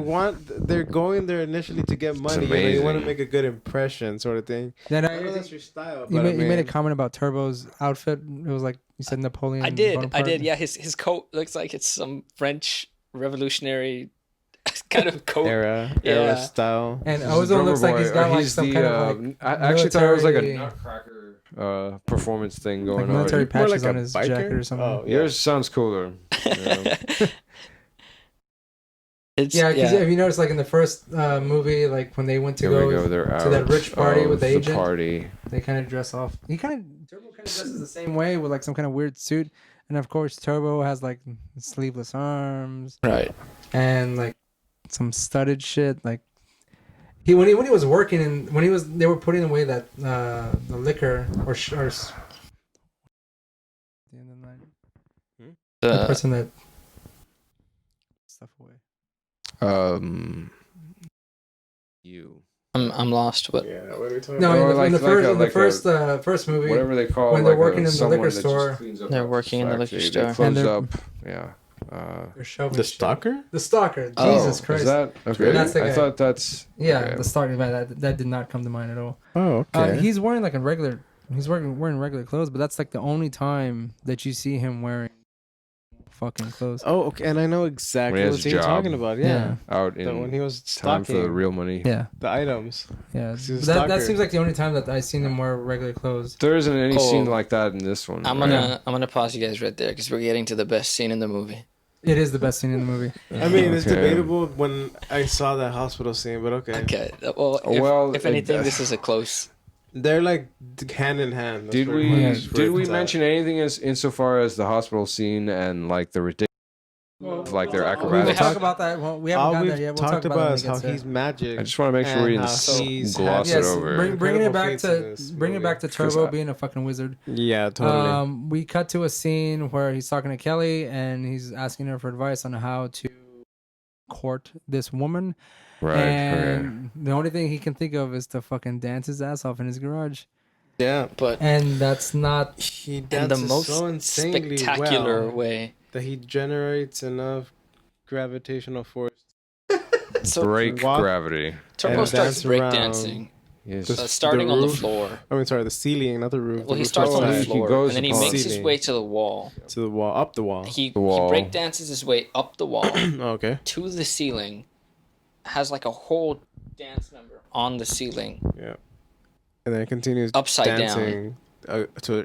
watch because they're going there initially to get money. And they want to amazing. make a good impression, sort of thing. Then I know that's your style. you But made, I you made a mean, comment about Turbo's outfit. It was like you said Napoleon. I did. Bonaparte. Yeah, his coat looks like it's some French revolutionary kind of coat. era Yeah. style. And This is Ozone Drummer looks like Boy, he's or got like he's some the, kind of like I actually thought it was like a military- nutcracker performance thing like going military on. More patches like on a his biker? jacket or something. Oh, yeah. Yours sounds cooler. Yeah. It's, Yeah, because if you notice, like in the first movie, like when they went to Here we go, go. They're out to that rich party with the of agent. party. they kind of dress off. Turbo kind of dresses the same way with like some kind of weird suit, and of course Turbo has like sleeveless arms right. and like some studded shit. Like when he was working and they were putting away that the liquor or the end of the night. The person that stuff away. You. I'm lost. What? Yeah, what are we talking No, about? Or in the like first a- first movie, Whatever they call when they're like working in the someone liquor that just store. cleans up They're after working in the fact. liquor They store. close And they're- up. Yeah. they're shoving The shit. stalker? The stalker. Oh, Jesus Christ. Is that okay? That's the I guy. thought that's Yeah, okay. the stalker. That did not come to mind at all. Oh, okay. He's wearing like a regular. He's wearing regular clothes, but that's like the only time that you see him wearing fucking clothes. Oh, okay. And I know exactly When he what has you're a job. talking about. Yeah. out That when in he was time for the stocking real money. Yeah, the items. yeah. He's a But that stalker. seems like the only time that I've seen him wear regular clothes. There isn't any scene Oh. like that in this one. I'm right? gonna pause you guys right there because we're getting to the best scene in the movie. It is the best scene in the movie. I mean, it's Okay. debatable when I saw that hospital scene, but okay. Okay. Well, Well, if anything, it- this is a close. They're like hand in hand. That's Did pretty we much where did we it's at. mention anything as insofar as the hospital scene and like the ridiculous like their We will acrobatics? talk about that. Well, we haven't All gotten we've there yet. We'll talked talk about it is when how it gets he's there. magic. I just want to make sure we and didn't how he's gloss had it Yes, over. bringing it incredible back feats in to this bringing it movie. back to 'Cause Turbo I- being a fucking wizard. Yeah, totally. We cut to a scene where he's talking to Kelly and he's asking her for advice on how to court this woman. Right. Okay. And the only thing he can think of is to fucking dance his ass off in his garage. Yeah, But And that's not. he in dances the most so insanely spectacular well way. that he generates enough gravitational force. So Break walk- gravity. Turbo and starts dance around. breakdancing, Yes. Just- starting the on the roof. floor. I mean, sorry, the ceiling, not the roof. Well, the he roof starts on the outside. he floor, goes and then he upon- makes his Ceiling. way to the wall. to the wall, up the wall. He wall. breakdances his way up the wall Okay. to the ceiling, has like a whole dance number on the ceiling, Yeah. And then it continues Upside down. dancing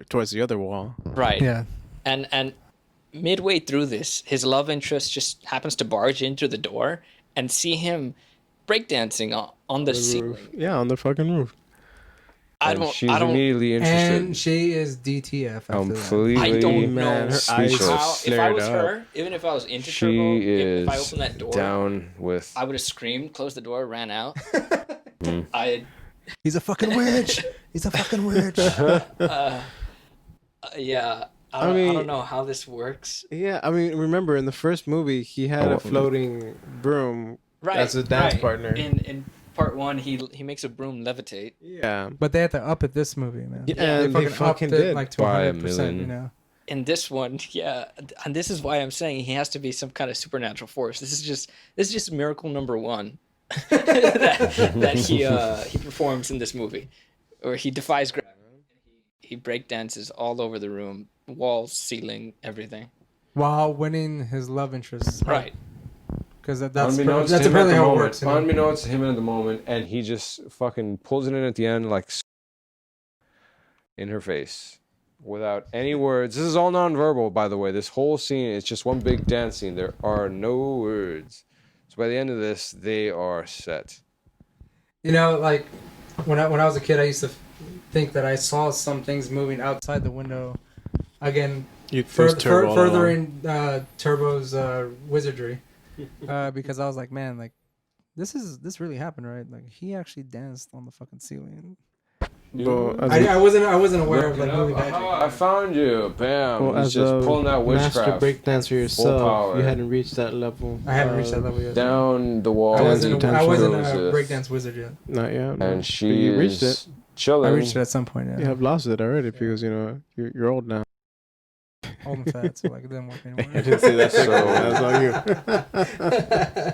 towards the other wall. right? Yeah. And midway through this, his love interest just happens to barge in through the door and see him breakdancing on the ceiling. Roof. Yeah, on the fucking roof. She's I don't, immediately interested. And she is DTF after that. Completely. I don't know. Man, her eyes speechless. how, if I flared was up. her, even if I was into She Turbo, is if I opened that door, down with. I would have screamed, closed the door, ran out. Mm. He's a fucking witch. He's a fucking witch. Yeah. I I mean- don't know how this works. Yeah, I mean, remember in the first movie, he had Oh, a floating broom Right. That's a dance right. partner. In part 1, he makes a broom levitate. Yeah. But they had to up it this movie, man. Yeah, and they fucking upped it did. like to By a 100%. million. You know. In this one, yeah, and this is why I'm saying he has to be some kind of supernatural force. This is just miracle number 1 that he performs in this movie, or he defies gravity. He breakdances all over the room, walls, ceiling, everything. While winning his love interest. Right. Because that's Unbeknownst to him at apparently the how it moment. works. You know? Unbeknownst to him at the moment, and he just fucking pulls it in at the end like in her face. Without any words. This is all nonverbal, by the way. This whole scene is just one big dance scene. There are no words. So by the end of this, they are set. You know, like when I was a kid, I used to think that I saw some things moving outside the window. Again, furthering Turbo's wizardry, because I was like, man, like this really happened, right? Like he actually danced on the fucking ceiling. I wasn't aware of like movie magic. I found you, bam! Well, He's as just a pulling that master witchcraft breakdancer yourself, power. you hadn't reached that level. I haven't reached that level yet. down the wall. I wasn't a Joseph. breakdance wizard yet. Not yet. No. And But she you reached is it. chilling. I reached it at some point. Yeah. You have lost it already because you know you're old now. Old and fat, so like it didn't work anymore. I didn't say that. So- That's all you.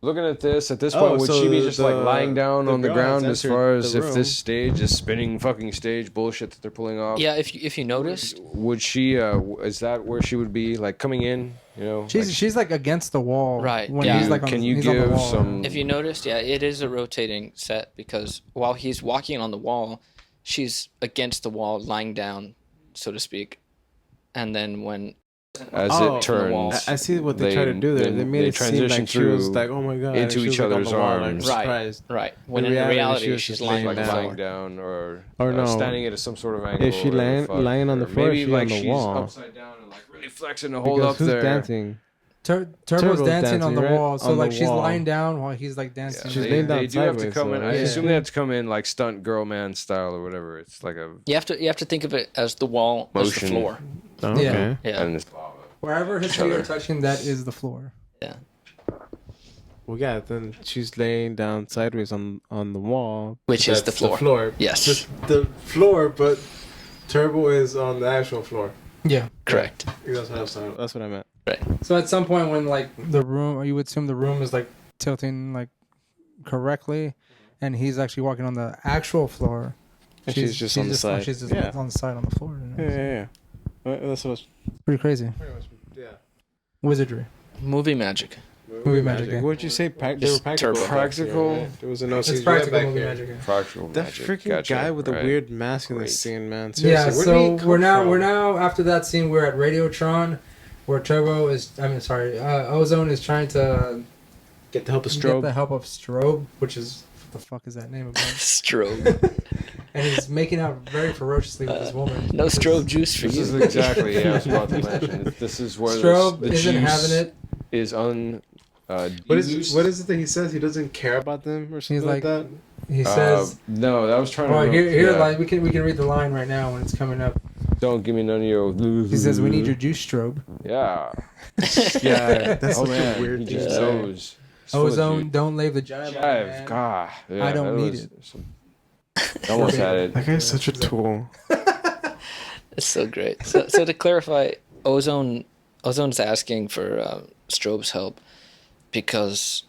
Looking at this Oh, point, would so she be just like the- lying down the on the girl ground has as far entered as the if room. this stage is spinning fucking stage bullshit that they're pulling off? Yeah, if you noticed, Would she? Is that where she would be? Like coming in? You know? She's like against the wall. Right, When yeah. he's like on, Can you he's on the give wall. some- if you noticed, yeah, it is a rotating set because while he's walking on the wall, she's against the wall, lying down, so to speak, and then when as Oh, it turns, I see what they try to do there. They made it seem transition like she was through like, oh my god, into she was each like on other's the wall, like, arms. Right. surprised. right when In in reality, reality she was she's just lying on like the lying floor. down or no. standing at some sort of angle. Is she or whatever the fuck, lying on the or floor or Maybe is she like on the she's wall? upside down and like really flexing to hold Because up who's there. dancing? Turbo's dancing on the right? wall, so On like the she's wall. lying down while he's like Yeah, dancing. She's they, laying down they do have to sideways, come in. though, I right? assume they have to come in like stunt girl man style or whatever. It's like a You have to think of it as the wall as the Motion. floor. Oh, Yeah. okay. Yeah, and it's Wherever his Each feet are other. touching, that is the floor. yeah. Well, yeah. Then she's laying down sideways on the wall, Which is That's the floor. Yes. Just the floor, but Turbo is on the actual floor. Yeah. Correct. That's what I meant. So at some point when like the room, you would assume the room is like tilting like correctly, and he's actually walking on the actual floor. And she's just on the side. She's just Yeah. on the side on the floor. You know? Yeah. That's what's Pretty crazy. yeah. Wizardry. Movie magic. Movie magic, yeah. What'd you say? They It's were practical. turbo. Practical? Yeah, there was a no It's CGI practical back movie here. magic. Yeah. fractional That magic. freaking Gotcha. guy with the Right. weird mask in the Great. scene, man. Yeah, Seriously, where did he so come we're from? now after that scene we're at Radiotron, where Ozone is trying to get the help of get Strobe. the help of Strobe, which is what the fuck is that name about? Strobe. And he's making out very ferociously with this woman. No strobe juice for This you. is exactly. Yeah, I was about to mention. This is where Strobe the isn't juice having it. is What is it that he says? He doesn't care about them or something He's like like- that? He says, no, that was trying "Well, to. here, yeah. like we can read the line right now when it's coming up." Don't give me none of your. He says, "We need your juice, Strobe." Yeah. Yeah, that's Oh such man, a weird he thing just to say. knows. He's full of Ozone, juice. don't leave the jive. on, Jive, man. God. Yeah, I don't that need was it. Almost had it. That guy's such a tool. It's so great. So to clarify, Ozone's asking for Strobe's help because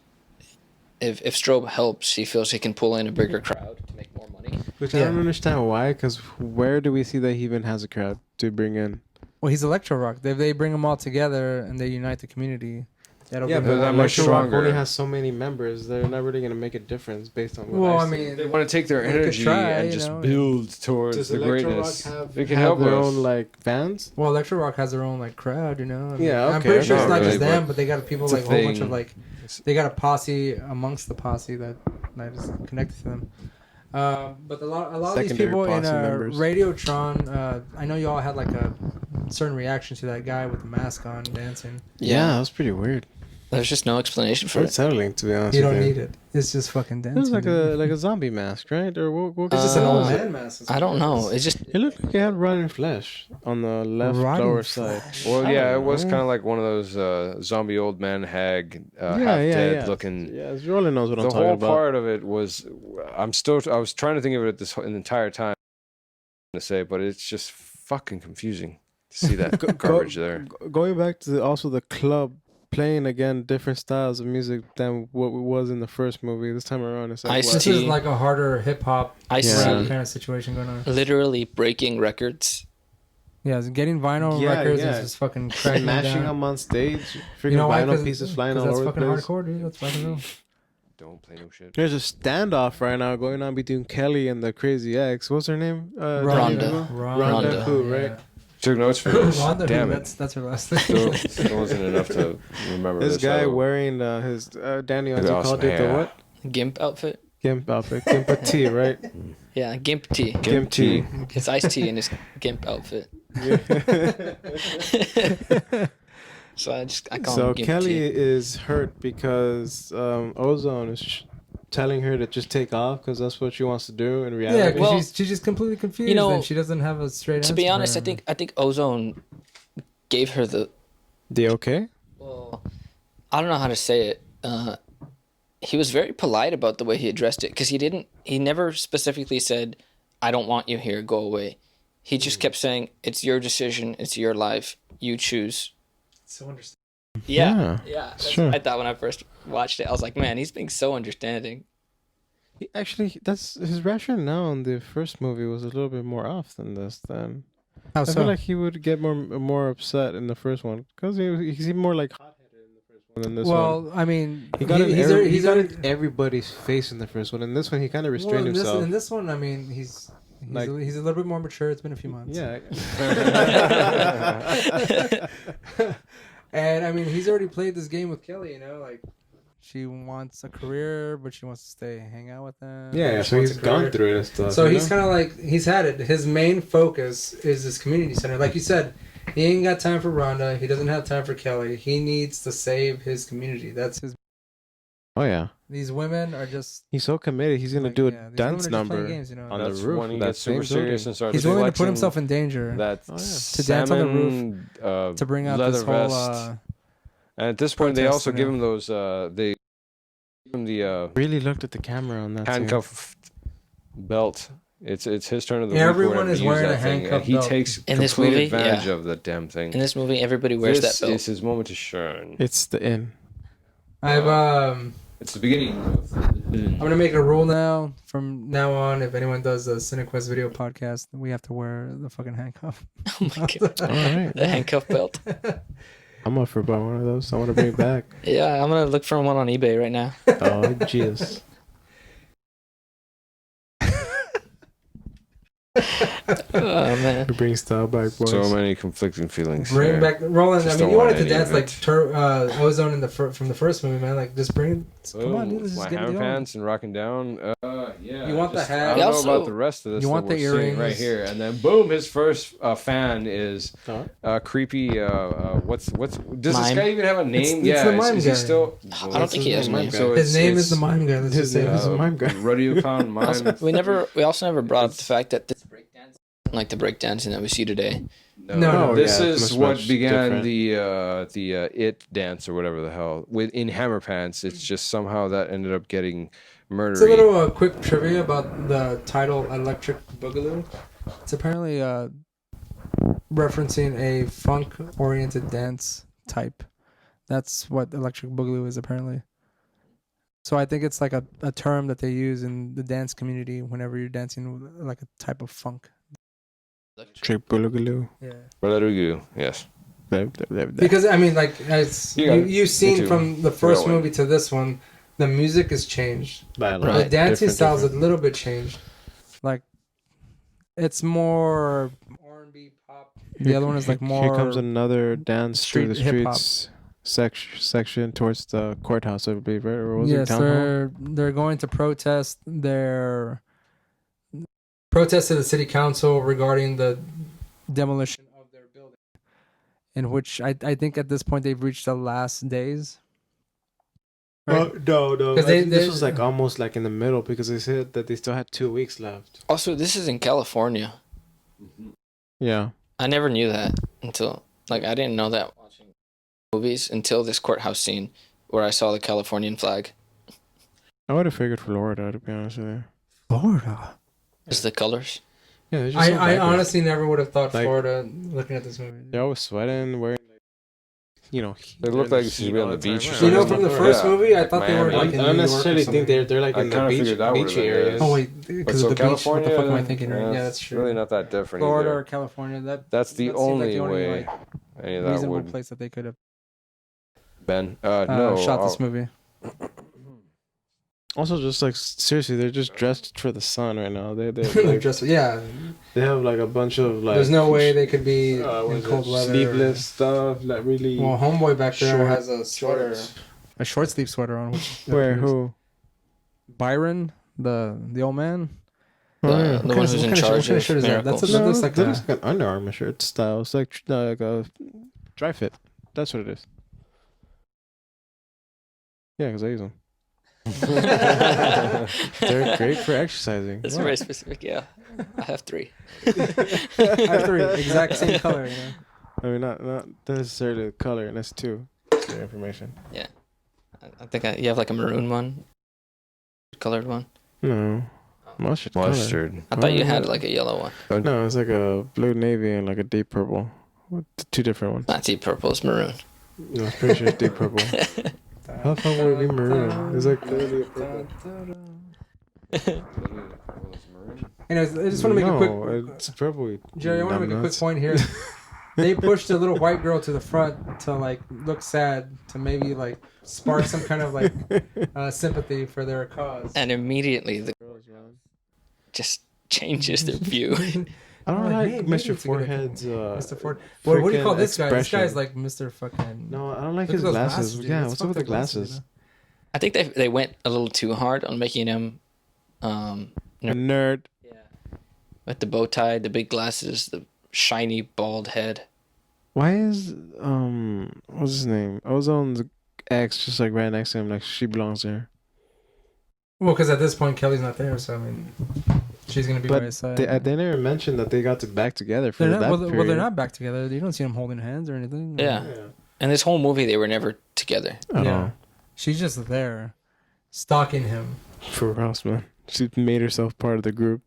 if Strobe helps, he feels he can pull in a bigger crowd to make more money. Which I Yeah. don't understand why, because where do we see that he even has a crowd to bring in? Well, he's Electro Rock. They bring them all together and they unite the community. That'll Yeah, bring but them that all much Electro Rock stronger. only has so many members. They're not really going to make a difference based on what Well, I I see. mean, They want to take their They could energy try, and you just know. build towards Does the Electro greatness. Rock have, They can have help their us. own like fans? well, Electro Rock has their own like crowd, you know. I mean, Yeah, I'm okay, pretty sure it's not not just really, them, but but they got people it's a like a whole bunch thing. of like they got a posse amongst the posse that is connected to them. But a lot of these Secondary people in posse members. Radiotron, I know you all had like a certain reaction to that guy with the mask on dancing. Yeah, that was pretty weird. There's just no explanation for Very it. unsettling, to be honest. You with don't need it. It's just fucking It dancing. was like dude. a zombie mask, right? Or what? It's just an old Uh, man mask. I don't know. It's just It looked like it had rotting flesh on the left Rotting lower flesh. side. Well, I yeah, don't it was know. kind of like one of those zombie old man hag, half yeah, dead yeah. looking. Yeah, Roland knows what I'm The talking whole about. part of it was, I was trying to think of it this the entire time to say, but it's just fucking confusing to see that garbage there. Going back to also the club playing again different styles of music than what it was in the first movie. This time around, it's like Ice-T. This is like a harder hip hop Ice-T Yeah. kind of situation going on. literally breaking records. Yeah, it's getting vinyl Yeah, records yeah. is just fucking cracking smashing down. them on stage, freaking You know why? vinyl pieces flying all that's over the fucking place. hardcore, dude. That's rock and roll. Don't play no shit. There's a standoff right now going on between Kelly and the Crazy Ex. What's her name? Rhonda. Rhonda who, right? Took notes for this. Rhonda, Damn who, it. that's her last name. Still wasn't enough to remember This this. guy so- wearing his Danny, as Look you at called awesome it, the hair. what? Gimp outfit. Gimp outfit. Gimp T, right? Yeah, Gimp T. Gimp T. It's Ice-T in his Gimp outfit. So I call So him Gimp Kelly T. is hurt because Ozone is telling her to just take off because that's what she wants to do in Yeah, reality. because Well, she's just completely confused. you know, and she doesn't have a straight answer. To be for honest, him. I think Ozone gave her the. The okay? Well, I don't know how to say it. He was very polite about the way he addressed it because he never specifically said, "I don't want you here, go away." He just kept saying, "It's your decision, it's your life, you choose." so understandable. Yeah, that's sure. what I thought when I first watched it. I was like, man, he's being so understanding. Actually, that's his rationale in the first movie was a little bit more off than this. Then How I so? feel like he would get more upset in the first one because he seemed more like hot-headed in the first one than this one. Well, I mean, He got he's in everybody's face in the first one. In this one, he kind of restrained himself. In this one, I mean, he's Like- he's a little bit more mature. It's been a few months. Yeah. And I mean, he's already played this game with Kelly. You know, like she wants a career, but she wants to hang out with them. Yeah, She so wants he's a career. gone through it and stuff. So you he's know? kind of like he's had it. His main focus is this community center. Like you said, he ain't got time for Rhonda. He doesn't have time for Kelly. He needs to save his community. That's his. Oh yeah, These women are just. he's so committed. He's gonna like, do a yeah, these dance women are just playing number games, you know. on That's the roof. when he of that gets super same serious building. and starts He's willing to put flexing himself in danger that Oh, yeah. To dance on the roof, salmon, to bring out leather this whole. vest. And at this point, they protest, also you give know. him those. They give him the Really looked at the camera on that. scene. handcuff belt. It's his turn of the Everyone week or whatever is to use wearing that a thing, handcuff and he belt. takes In this complete movie, advantage yeah. of that damn thing. In this movie, everybody wears This that belt. is his moment to shine. It's the inn. I'm It's the beginning. gonna make a rule now. From now on, if anyone does a CineKuest video podcast, we have to wear the fucking handcuff. Oh my god, All right, the handcuff belt. I'm up for buying one of those. I want to bring it back. Yeah, I'm gonna look for one on eBay right now. Oh jeez. Oh man. We bring style back, boys. So many conflicting feelings. Bring here. back Roland. Just I mean, don't you want wanted to any dance of like it. Ozone in the from the first movie, man. Like, just bring. Come on, dude. Let's my just get it hammer going. pants and rocking down. Yeah. You want the just- hat? I don't You know also- about the rest of this. you want that the we're seeing right earrings. here, and then boom, his first fan is Huh? creepy. What's does this Mime. guy even have a name? It's Yeah, the mime is he guy. still? I don't think he has a name. So His name is the it's, mime guy. Let's just say His that. a mime guy. Rodeo clown mime. We also never brought up the fact that this breakdance, like the breakdancing that we see today. No, this yeah, is it's what much began different. the it dance or whatever the hell in Hammer Pants. It's just somehow that ended up getting murdery. It's a little quick trivia about the title "Electric Boogaloo." It's apparently referencing a funk-oriented dance type. That's what Electric Boogaloo is apparently. So I think it's like a term that they use in the dance community whenever you're dancing with like a type of funk. Trick Boogaloo. Yeah. Rodeo, yes. Because I mean, like as You got it. you've Me seen too. from the first Throw it. movie to this one, the music has changed. Right. The dancing Different. style's a little bit changed. Like it's more R&B pop. The other one is like more. Here comes another dance through the street hip-hop. streets section towards the courthouse, I believe, right? Or was it Yes, town hall? they're going to protest to the city council regarding the demolition of their building, in which I think at this point they've reached the last days. Right? No. 'Cause This was like almost like in the middle because they said that they still had 2 weeks left. Also, this is in California. Yeah. I never knew that until I didn't know that watching movies until this courthouse scene where I saw the Californian flag. I would have figured Florida, to be honest with you. Florida. Is the colors? Yeah, they're just so I vibrant. honestly never would have thought Like- Florida looking at this movie. They're always sweating, wearing, They look like they should be on the beach or You know, something. from the first Yeah. movie, I thought they were Miami. like I in don't New York or necessarily think something. they're like I in the kinda beach, figured that would've beachy been it. areas. Oh wait, But because so of the beach. What California, the fuck am I thinking? Right? Yeah, that's it's true. really not that different Florida either. or California. That's the that seems only like the only way like, any of that reasonable would place that they could have been. No, shot this movie. Also, just like seriously, they're just dressed for the sun right now. They Like, like, just yeah. they have like a bunch of like. There's no way they could be what in is cold it, weather. sleeveless stuff, like really. Well, homeboy back there short has a sweater, shorts. a short sleeve sweater on. Which Where appears- who? Byron, the old man. Oh, The yeah. one What who's kind in of charge shirt of is that? miracles. That No, looks like that looks like an Under Armour shirt style. It's like a dry fit. That's what it is. Yeah, because I use them. They're great for exercising. It's Wow. very specific. Yeah, I have 3. I have three exact same color. You know. I mean, not necessarily the color, and that's 2. That's your information. I think you have like a maroon one, colored one. No, mustard. color. mustard. I thought you had like a yellow one. No, it's like a blue navy and like a deep purple. What, 2 different ones. Not deep purple, it's maroon. No, I'm pretty sure it's deep purple. How the fuck would it be maroon? It's like literally a purple. Anyways, I just want to make a quick. it's purple. Jerry, I want to make a quick numbnuts. point here. They pushed a little white girl to the front to like look sad, to maybe like spark some kind of like sympathy for their cause. And immediately the just changes their view. I don't Like, like maybe Mr. it's a good Forehead's. Mr. Ford. What do you call freaking this guy? This expression. guy's like Mr. Fucking. No, I don't like Look his at those glasses. dude. Yeah, Let's what's fuck up with their the glasses? you know? I think they went a little too hard on making him A nerd. with the bow tie, the big glasses, the shiny bald head. Why is what's his name? Ozone's ex just like right next to him, like she belongs there. Well, because at this point Kelly's not there, so I mean, she's gonna be by But his side. they never mentioned that they got back together for They're not, that well, they're period. not back together. You don't see them holding hands or anything. Yeah. And this whole movie, they were never together. At Yeah. all. She's just there, stalking him. For Ross, man. She made herself part of the group.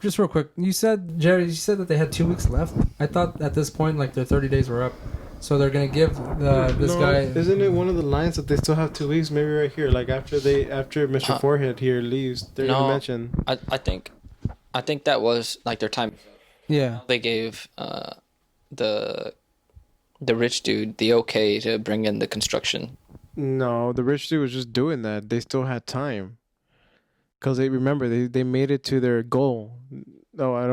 Just real quick, you said, Jerry, you said that they had 2 weeks left. I thought at this point, like, their 30 days were up. So they're going to give this No, guy... Isn't it one of the lines that they still have 2 weeks? Maybe right here, like after Mr. Forehead here leaves, they're gonna mention. I think that was like their time. Yeah. They gave the rich dude the okay to bring in the construction. No, the rich dude was just doing that. They still had time. Because they made it to their goal. No, I don't.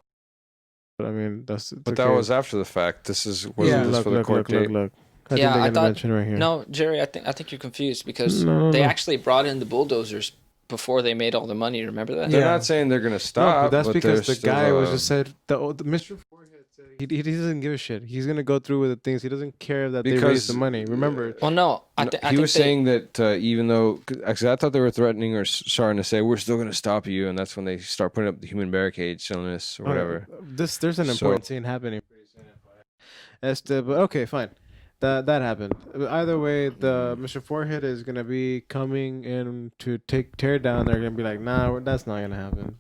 But I mean, that's. But that was after the fact. This is wasn't Yeah. this for the court date. Look. I Yeah, think I they're gonna thought- mention right here. No, Jerry, I think you're confused because No, they no. actually brought in the bulldozers before they made all the money. Remember that? They're Yeah. not saying they're gonna No, stop. but that's because the there's still, guy was just said the Mr. Forehead said he doesn't give a shit. He's gonna go through with the things. He doesn't care that they Because- raised the money. Remember, Well, no, I No, think he was saying that even though, actually, I thought they were threatening or starting to say we're still going to stop you, and that's when they start putting up the human barricades, showing us or whatever. There's an So- important scene happening pretty soon. But okay, fine. That happened. Either way, the Mr. Forehead is gonna be coming in to tear down. They're gonna be like, nah, that's not gonna happen.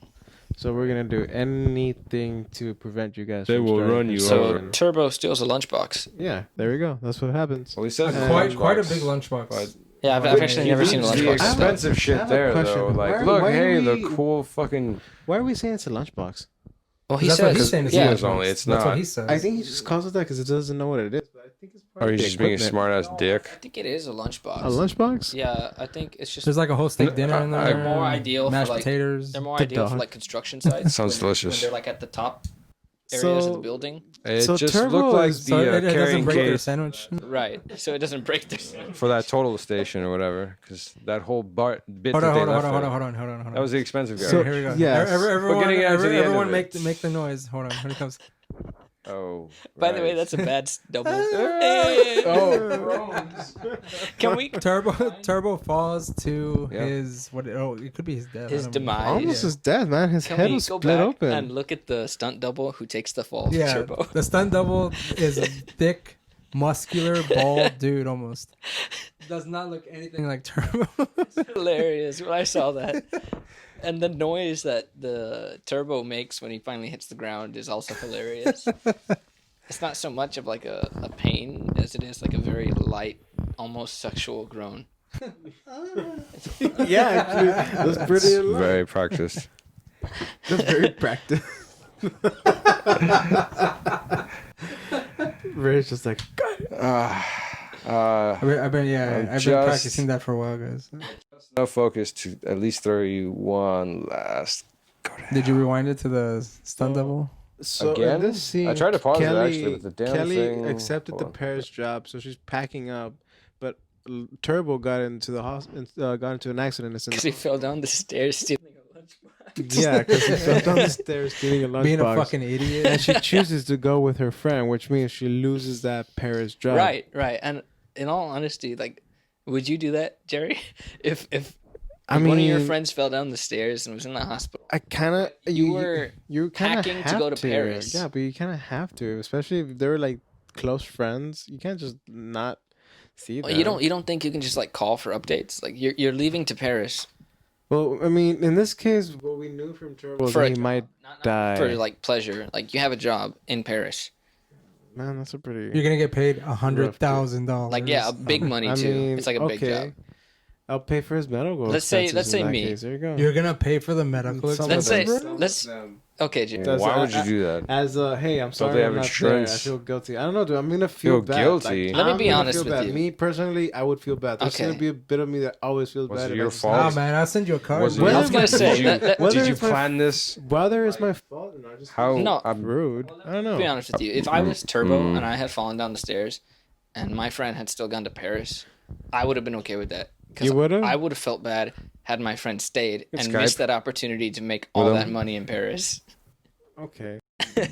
So we're gonna do anything to prevent you guys. They from will starting run you construction. so. over. Turbo steals a lunchbox. Yeah, there we go. That's what happens. Well, he says it's quite a lunchbox, big lunchbox. but Yeah, I've But actually he never seen a leaves the lunchbox. expensive I shit have a there, question. though. Like, Why- look, why hey, are the we- cool fucking. Why are we saying it's a lunchbox? Well, he That's what says, he's saying. It's yeah, a It's lunchbox. only- it's That's what not. he says. I think he just calls it that because it doesn't know what it is. But I think it's part Or of he's the just being a equipment. smart ass dick. I think it is a lunchbox. A lunchbox? Yeah, I think it's just There's like a whole steak dinner in there. They're more ideal for, mashed like- potatoes. they're more The ideal for dog. like construction sites. Sounds when delicious. they're like at the top areas of the So- building. It So just Turbo looked like is- the So it doesn't carrying break their case sandwich. Right, so it doesn't break their. for that total station or whatever, because that whole bit Hold that on, they hold on, left hold on, there, hold on, hold on. that was the expensive guy. So- Here we go. yes. Everyone, We're getting down to the end everyone of make it. make the noise. Hold on, here it comes. Oh. By the way, right. that's a bad double. Oh, Can we? Turbo falls to Yeah. his what? Oh, it could be his death. I His don't know. demise. Almost his death, man. His Can head we was go split back open. and look at the stunt double who takes the fall? Yeah, Turbo. the stunt double is a thick, muscular, bald dude. Almost does not look anything like Turbo. Hilarious when I saw that. And the noise that the Turbo makes when he finally hits the ground is also hilarious. It's not so much of like a pain as it is like a very light, almost sexual groan. Yeah, actually, that's pretty alive. Very practiced. That's very practiced. Ray's just like, I've been just- practicing that for a while, guys. Enough focus to at least throw you one last. Did you rewind it to the stunt double? so Again? in this scene, I tried to pause it, Kelly, actually, but the damn Kelly thing- accepted hold the on. Paris job, so she's packing up. But Turbo got into the got into an accident. It's in Because he fell down the stairs stealing a lunchbox. yeah, because he fell down the stairs stealing a lunchbox. Being a fucking idiot. And she chooses to go with her friend, which means she loses that Paris job. Right. And in all honesty, like, would you do that, Gerry? If I one of your mean- friends fell down the stairs and was in the hospital, I kind of You were you kind of packing to go to Paris. Yeah, but you kind of have to, especially if they're like close friends. You can't just not see them. you don't think you can just like call for updates? Like you're leaving to Paris Well, I mean, in this case, what we knew from Turbo was for that a he job, might not die. for like pleasure. Like you have a job in Paris. Man, that's a pretty. You're gonna get paid $100,000. Like yeah, big money I too. mean, It's like a big job. I'll pay for his medical. Let's say expenses in that me. case. There you go. You're gonna pay for the medical Some Let's of say them. let's okay, Gerry. That's- Why would you do that? As a hey, I'm sorry, they I'm have not there. I insurance? feel guilty. I don't know, dude. I'm gonna feel Feel bad. guilty? Let me I'm be gonna honest feel with bad. you. Me personally, I would feel bad. There's Okay. gonna be a bit of me that always feels Was bad. it if your I just- fault? Nah, man, I'll send you a card. Was it bro. Well, I was gonna say, Did you, whether did you it's my- plan this? Whether it's my fault or not, just How? Oh, I'm rude. I don't To know. be honest with you, if I was Turbo Mm. and I had fallen down the stairs, and my friend had still gone to Paris, I would have been okay with that. 'Cause You would've? I would have felt bad had my friend stayed and Skype. missed that opportunity to make With all him. that money in Paris. Okay.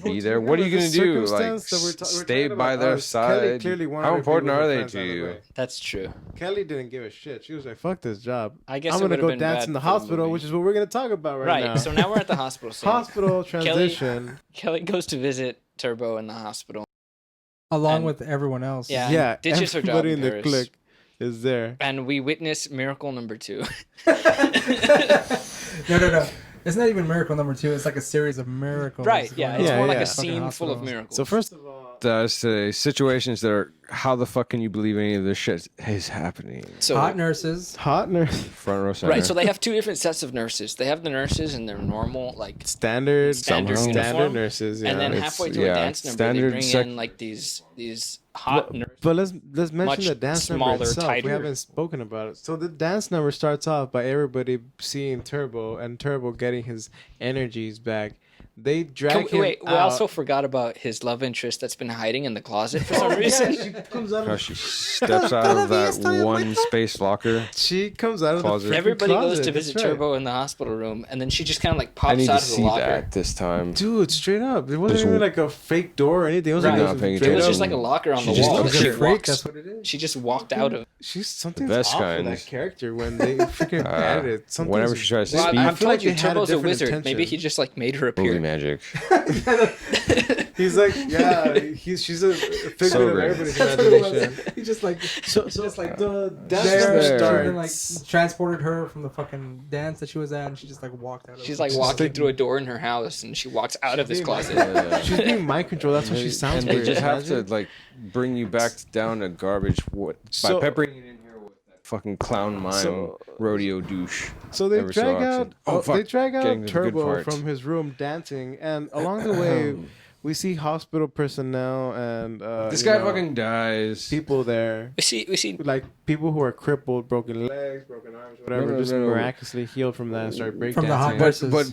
Be there. What are you gonna The do? Like circumstance that we're stay talking by about their us, Kelly side? clearly wanted How to be important with are her they friends, to by the you? way. That's true. Kelly didn't give a shit. She was like, "Fuck this job. I guess I'm it gonna would've go been dance bad in the for the hospital," movie. which is what we're gonna talk about right now. So now we're at the hospital scene. Hospital transition. Kelly goes to visit Turbo in the hospital. Along And- with everyone else. Yeah. Yeah, ditches her job everybody in in the Paris. clique is there. And we witness miracle number 2. No. It's not even miracle number 2. It's like a series of miracles. Right, yeah. going It's on Yeah, more like yeah. a fucking scene full of hospital. miracles. So first of all, That's situations that are. How the fuck can you believe any of this shit is happening? So Hot nurses. hot nurse, Front row center. right, so they have 2 different sets of nurses. They have the nurses in their normal like standard uniform, nurses, yeah. and then it's- halfway through yeah, a dance number, they standard bring in like these hot nurses. But let's mention Much the dance number smaller, itself. tighter. We haven't spoken about it. So the dance number starts off by everybody seeing Turbo and Turbo getting his energies back. They drag him Wait, we out. also forgot about his love interest that's been hiding in the closet for some reason. Yeah, she comes out How of she steps out of that one space locker. she comes out of Closet. the freaking Everybody goes closet. to That's visit right. Turbo in the hospital room, and then she just kind of like I pops need out to of the see locker. that this time. Dude, straight up. It wasn't Just- even like a fake door or anything. It was Right. like Not paying It was attention. just like a locker on She the just wall. looks that like she a freak. walks. That's what it is. She just walked out of. she's something's best off with kind. that character when they freaking added it. Something's- Whenever she tries to Well, speak, I'm I feel telling like you, they had a Turbo's a different wizard. intention. Maybe he just like made her movie appear. magic. He's like, yeah, she's a figment So of great. everybody's That's what it was. imagination. He just like Just like the dance there, number there. and then like starts. transported her from the fucking dance that she was at, and she just like walked out. She's like Just walking like- through a door in her house, and she walks out of this being closet. She's being mind controlled. That's why she sounds and they weird. just have to Imagine. like bring you back down to garbage by So- peppering it in here with that fucking clown mime So- rodeo douche. So they every so drag often. out. Oh, fuck. They drag Getting out to the good Turbo part. from his room dancing, and along the way, we see hospital personnel and This you guy know, fucking dies. people there. We see. Like people who are crippled, broken legs, broken arms, whatever, No, just no. miraculously healed from that and start breakdancing. From the hot but nurses.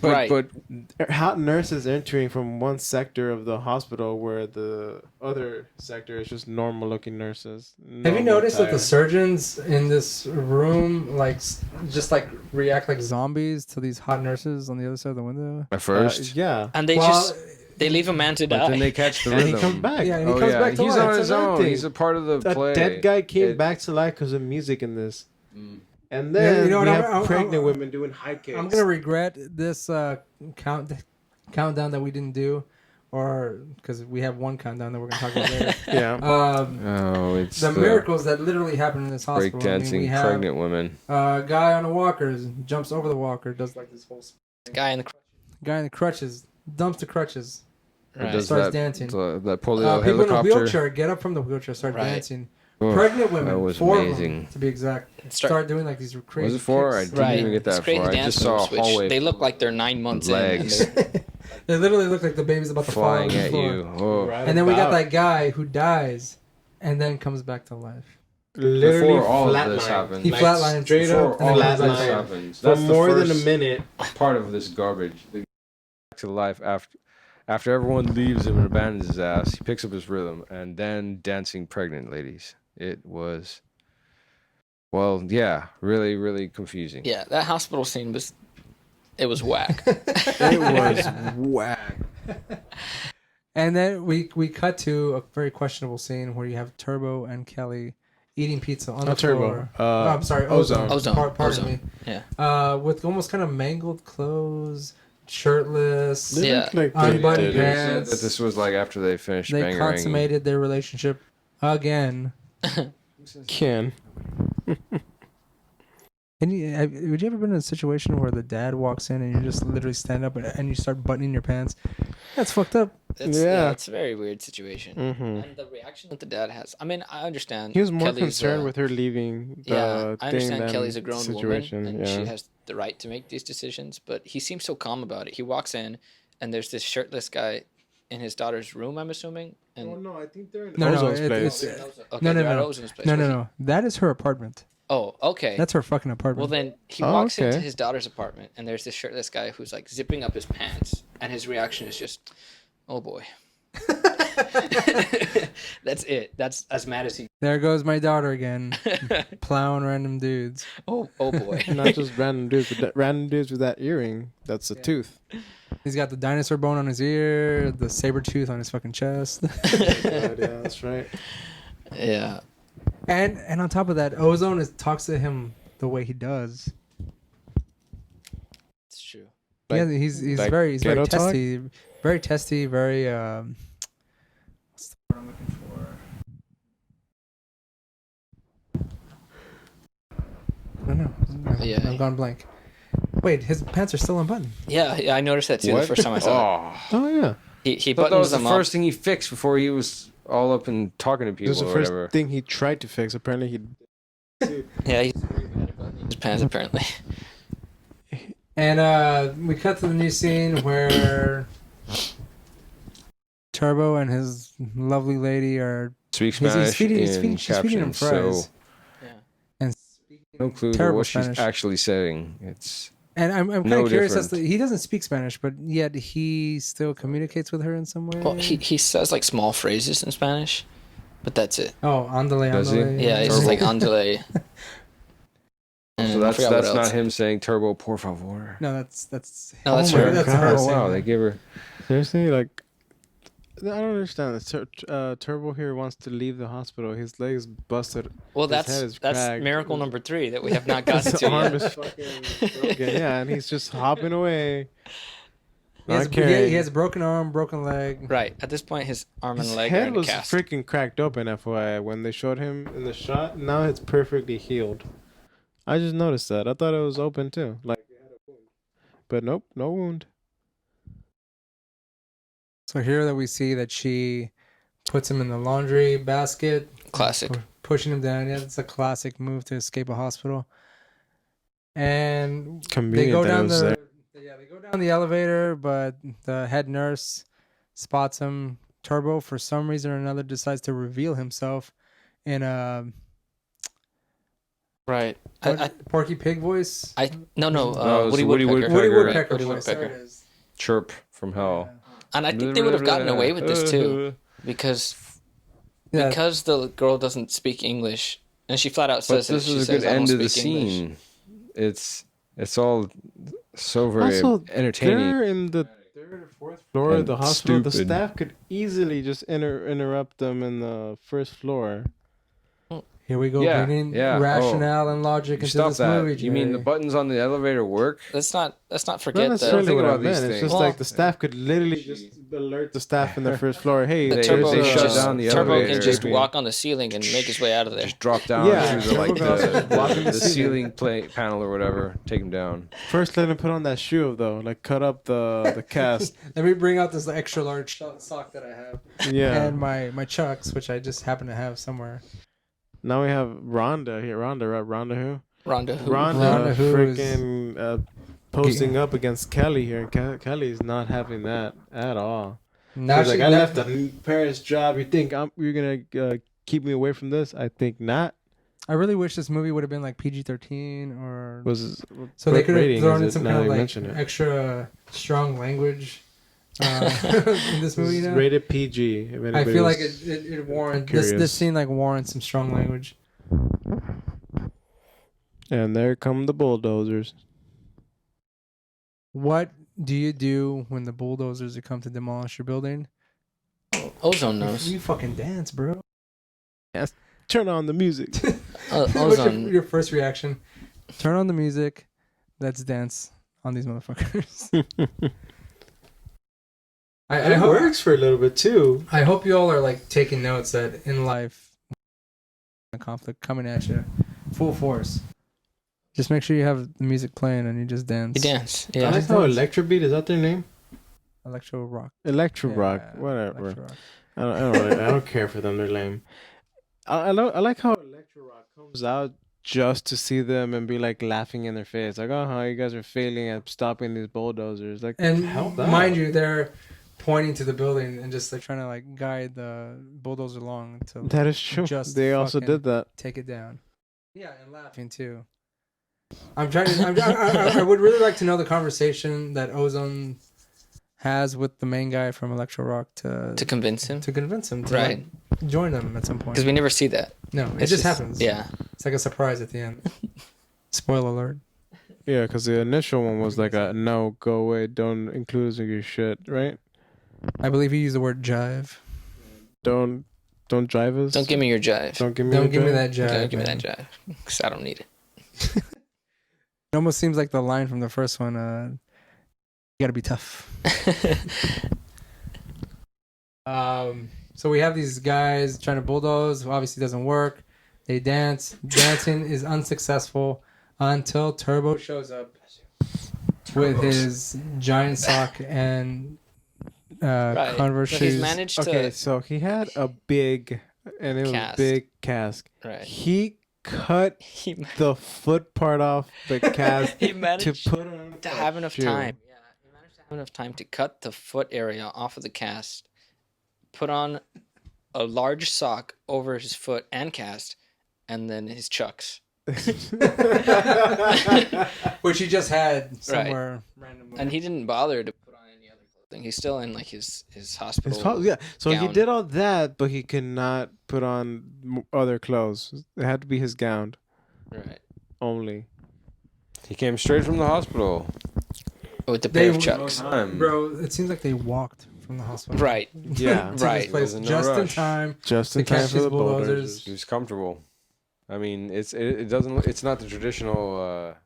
but Hot nurses entering from one sector of the hospital where the other sector is just normal looking nurses. Have you normal noticed that the attire. surgeons in this room like just like react like zombies to these hot nurses on the other side of the window? at first, Yeah. And they Well, just They leave a man to but then die. they catch the And rhythm. he comes back. Yeah, and he comes back to he's life. on That's his another own. thing. He's a part of the A play. dead guy came It- back to life because of music in this. And Yeah, then you know what, we I'm- have I'm- pregnant women doing high kicks. I'm gonna regret this countdown that we didn't do, or because we have one countdown that we're gonna talk about later. Yeah. it's The miracles that literally happen in this hospital. breakdancing we have pregnant women. a guy on a walker jumps over the walker, does like this whole Guy in the guy in the crutches, dumps the crutches, right. Does starts that, dancing. That polio People in a helicopter. wheelchair get up from the wheelchair, start Right. dancing. Oof, Pregnant that women, was 4 of amazing. them to be exact, Start- start doing like these crazy. Was it 4? I kicks. didn't even get It's that crazy far. I dance just saw a moves, which hallway. they look like they're 9 months legs. in. And they're- They literally look like the baby's about to fall on flying the at floor. you. Oh. Right And then we got about. that guy who dies, and then comes back to life. Literally Before all of this flatlined. happened. He Like, flatlined straight Before up all of this flatlined. happens. For That's the more than a first minute. part of this garbage. They back to life after everyone leaves him and abandons his ass. He picks up his rhythm and then dancing pregnant ladies. It was, well, yeah, really, really confusing. yeah, that hospital scene was whack. It was whack. And then we cut to a very questionable scene where you have Turbo and Kelly eating pizza on the Not Turbo. floor. I'm sorry, Ozone. Ozone. Pardon Ozone. me. Yeah. With almost kind of mangled clothes, shirtless. They Yeah. look like Unbuttoned they did. pants. That this was like after they finished They banging. consummated their relationship again. Can. And would you ever been in a situation where the dad walks in and you just literally stand up and you start buttoning your pants? That's fucked up. Yeah. It's a very weird situation. Mm-hmm. And the reaction that the dad has. I mean, I understand. He was more Kelly's, concerned with her leaving the Yeah, I thing understand than Kelly's a grown situation. woman and yeah. she has the right to make these decisions, but he seems so calm about it. He walks in and there's this shirtless guy in his daughter's room, I'm assuming. And no, I think they're in No, Ozone's no, place. it's- okay, no, no, they're at no. Ozone's place. No, no, Well, no. That is her apartment. Oh, okay. That's her fucking Well, apartment. then he Oh, walks into okay. his daughter's apartment, and there's this shirtless guy who's like zipping up his pants, and his reaction is just, "Oh boy." That's it. That's as mad as he. There goes my daughter again, plowing random dudes. Oh boy. Not just random dudes, but random dudes with that earring. That's a tooth. He's got the dinosaur bone on his ear, the saber tooth on his fucking chest. Yeah, that's right. Yeah. And on top of that, Ozone talks to him the way he does. It's true. Yeah, Like- he's like very ghetto talk? testy, very testy, very what's the word I'm looking for? I don't know. Yeah. I've gone blank. Wait, his pants are still unbuttoned. Yeah, I noticed that too the first time I saw it. Oh, Oh yeah. He I thought that buttons was the them first up. thing he fixed before he was all up and talking to This people was the or first whatever. thing he tried to fix. Apparently, he. Yeah, he's his pants apparently. And we cut to the new scene where Turbo and his lovely lady are Speak he's Spanish feeding in she's feeding him captions, fries. so Yeah. And no clue to terrible what Spanish. she's actually saying. It's And I'm kind No of curious as to different. he doesn't speak Spanish, but yet he still communicates with her in some way. Well, he says like small phrases in Spanish, but that's it. Oh, andale, Does he? andale. Yeah, it's just like andale. so that's not him saying "Turbo, por favor." No, that's No, that's oh my her. God, that's God. her. Oh saying wow, that. they give her. Seriously, like. I don't understand. Turbo here wants to leave the hospital. His leg's busted. Well, His head that's is that's cracked. miracle number 3 that we have not gotten His to arm yet. is fucking broken. Yeah, and he's just hopping away. He has, Not caring. he has a broken arm, broken leg. Right at this point, his arm and His leg are head in a was cast. freaking cracked open, FYI, when they showed him in the shot. Now it's perfectly healed. I just noticed that. I thought it was open too. Like it had a wound. But nope, no wound. So here that we see that she puts him in the laundry basket, Classic. pushing him down. Yeah, it's a classic move to escape a hospital. And Convenient they go that it down was the there. they go down the elevator, but the head nurse spots him. Turbo, for some reason or another, decides to reveal himself in a Right. Porky Pig voice. No, No, it's Woody Woody Woodpecker. Woodpecker. Woody Woodpecker Woody voice. There Woodpecker. it is. Chirp from hell. And I think they would have gotten away with this too, because Yeah. because the girl doesn't speak English, and she flat out But says this that she is a says, good "I don't end of the speak English." scene. It's all so very Also, entertaining. they're in the fourth floor of And the hospital. The stupid. staff could easily just interrupt them in the first floor. Here we go, Yeah, bringing yeah. rationale and logic You into stop this that. movie. You mean the Jay. buttons on the elevator work? Let's not Not forget that necessarily think what I about these meant. It's things. just like the staff could literally just alert the staff in the first floor. Hey, the They- turbo, they can shut just, down the turbo elevator. can just Maybe. walk on the ceiling and make his way out of there. Just drop down Yeah, through the Turbo can also just walk in the the ceiling plate panel or whatever. Take him down. First, let him put on that shoe though. Like cut up the cast. Let me bring out this extra large sock that I have, Yeah. and my chucks, which I just happen to have somewhere. Now we have Rhonda here. Rhonda, right? Rhonda who? Rhonda, who? Rhonda who is- freaking posting up against Kelly here, and Kelly's not having that at all. Now She's she like, I left a Paris job. You think you're gonna keep me away from this? I think not. I really wish this movie would have been like PG-13 or Was so they what could have rating thrown is in it some now kind of you like mention it? extra strong language in this movie. It's You know? rated PG. If I anybody feel was like it warrants curious. this scene like warrants some strong language. And there come the bulldozers. What do you do when the bulldozers come to demolish your building? Ozone knows. You fucking dance, bro. Turn on the music. What's Ozone. your first reaction? Turn on the music. Let's dance on these motherfuckers. I It hope, works for a little bit too. I hope you all are like taking notes that in life, a conflict coming at you, full force. Just make sure you have the music playing and you just dance. You dance. I Yeah. like how Electrobeat, is that their name? Electro rock. Electro Rock, Yeah, whatever. electro rock. I don't care for them. They're lame. I like how Electro Rock comes out just to see them and be like laughing in their face, like, "Oh, you guys are failing at stopping these bulldozers." Like, And help out. mind you, they're pointing to the building and just like trying to like guide the bulldozer along to that is true. Just They also fucking- did that. take it down. Yeah, and laughing too. I'm trying to. I would really like to know the conversation that Ozone has with the main guy from Electro Rock To convince him. to convince him to Right. like, join them at some point. Because we never see that. No, it It's just happens. Yeah. It's like a surprise at the end. Spoiler alert. Yeah, because the initial one was like a no, go away, don't include us in your shit, right? I believe he used the word jive. Don't drive us. Don't give me your jive. Don't give me. Don't your give me drive. that jive. Don't give me man. that jive. Because I don't need it. It almost seems like the line from the first one. You gotta be tough. So we have these guys trying to bulldoze. Obviously, doesn't work. They dance. Dancing is unsuccessful until Turbo shows up with his giant sock and Right. Converse So shoes. he's managed to. Okay, so he had a big, and it was Cast. big cask. Right. He cut He, the foot part off the cast he to managed put on to have enough shoe. time. Yeah, he managed to have enough time to cut the foot area off of the cast, put on a large sock over his foot and cast, and then his chucks. Which he just had somewhere randomly. And he didn't bother to put on any other clothing. He's still in like his hospital. Yeah, so he gown. did all that, but he could not put on other clothes. It had to be his gown Right. only. He came straight from the hospital. With the They pair of were- chucks. Bro, it seems like they walked from the hospital. Right. Yeah, To this Right. place Wasn't no just in rush. time. just in To time catch for these the bulldozers. bulldozers. He was comfortable. I mean, it doesn't. It's not the traditional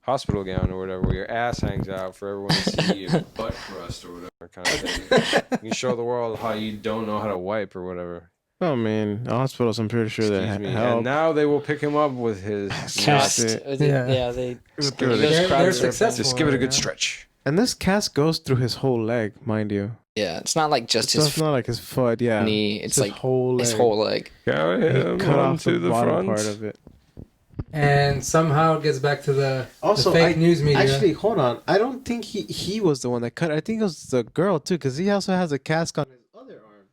hospital gown or whatever, where your ass hangs out for everyone to see your butt crust or whatever kind of thing. You show the world how you don't know how to wipe or whatever. Oh man, hospitals. I'm pretty sure Excuse that me. help. And now they will pick him up with his Cast. it. Yeah. They. Just give it a- those They're crowds are- successful. Just give it a good Yeah. stretch. And this cast goes through his whole leg, mind you. Yeah, it's not like just So his it's not like his foot, yeah. knee. It's his like whole leg. his whole leg. Carry He him cut off onto the, the bottom front. part of it. And somehow it gets back to the Also, fake news media. Actually, hold on. I don't think he was the one that cut. I think it was the girl too, because he also has a cast on his other arm.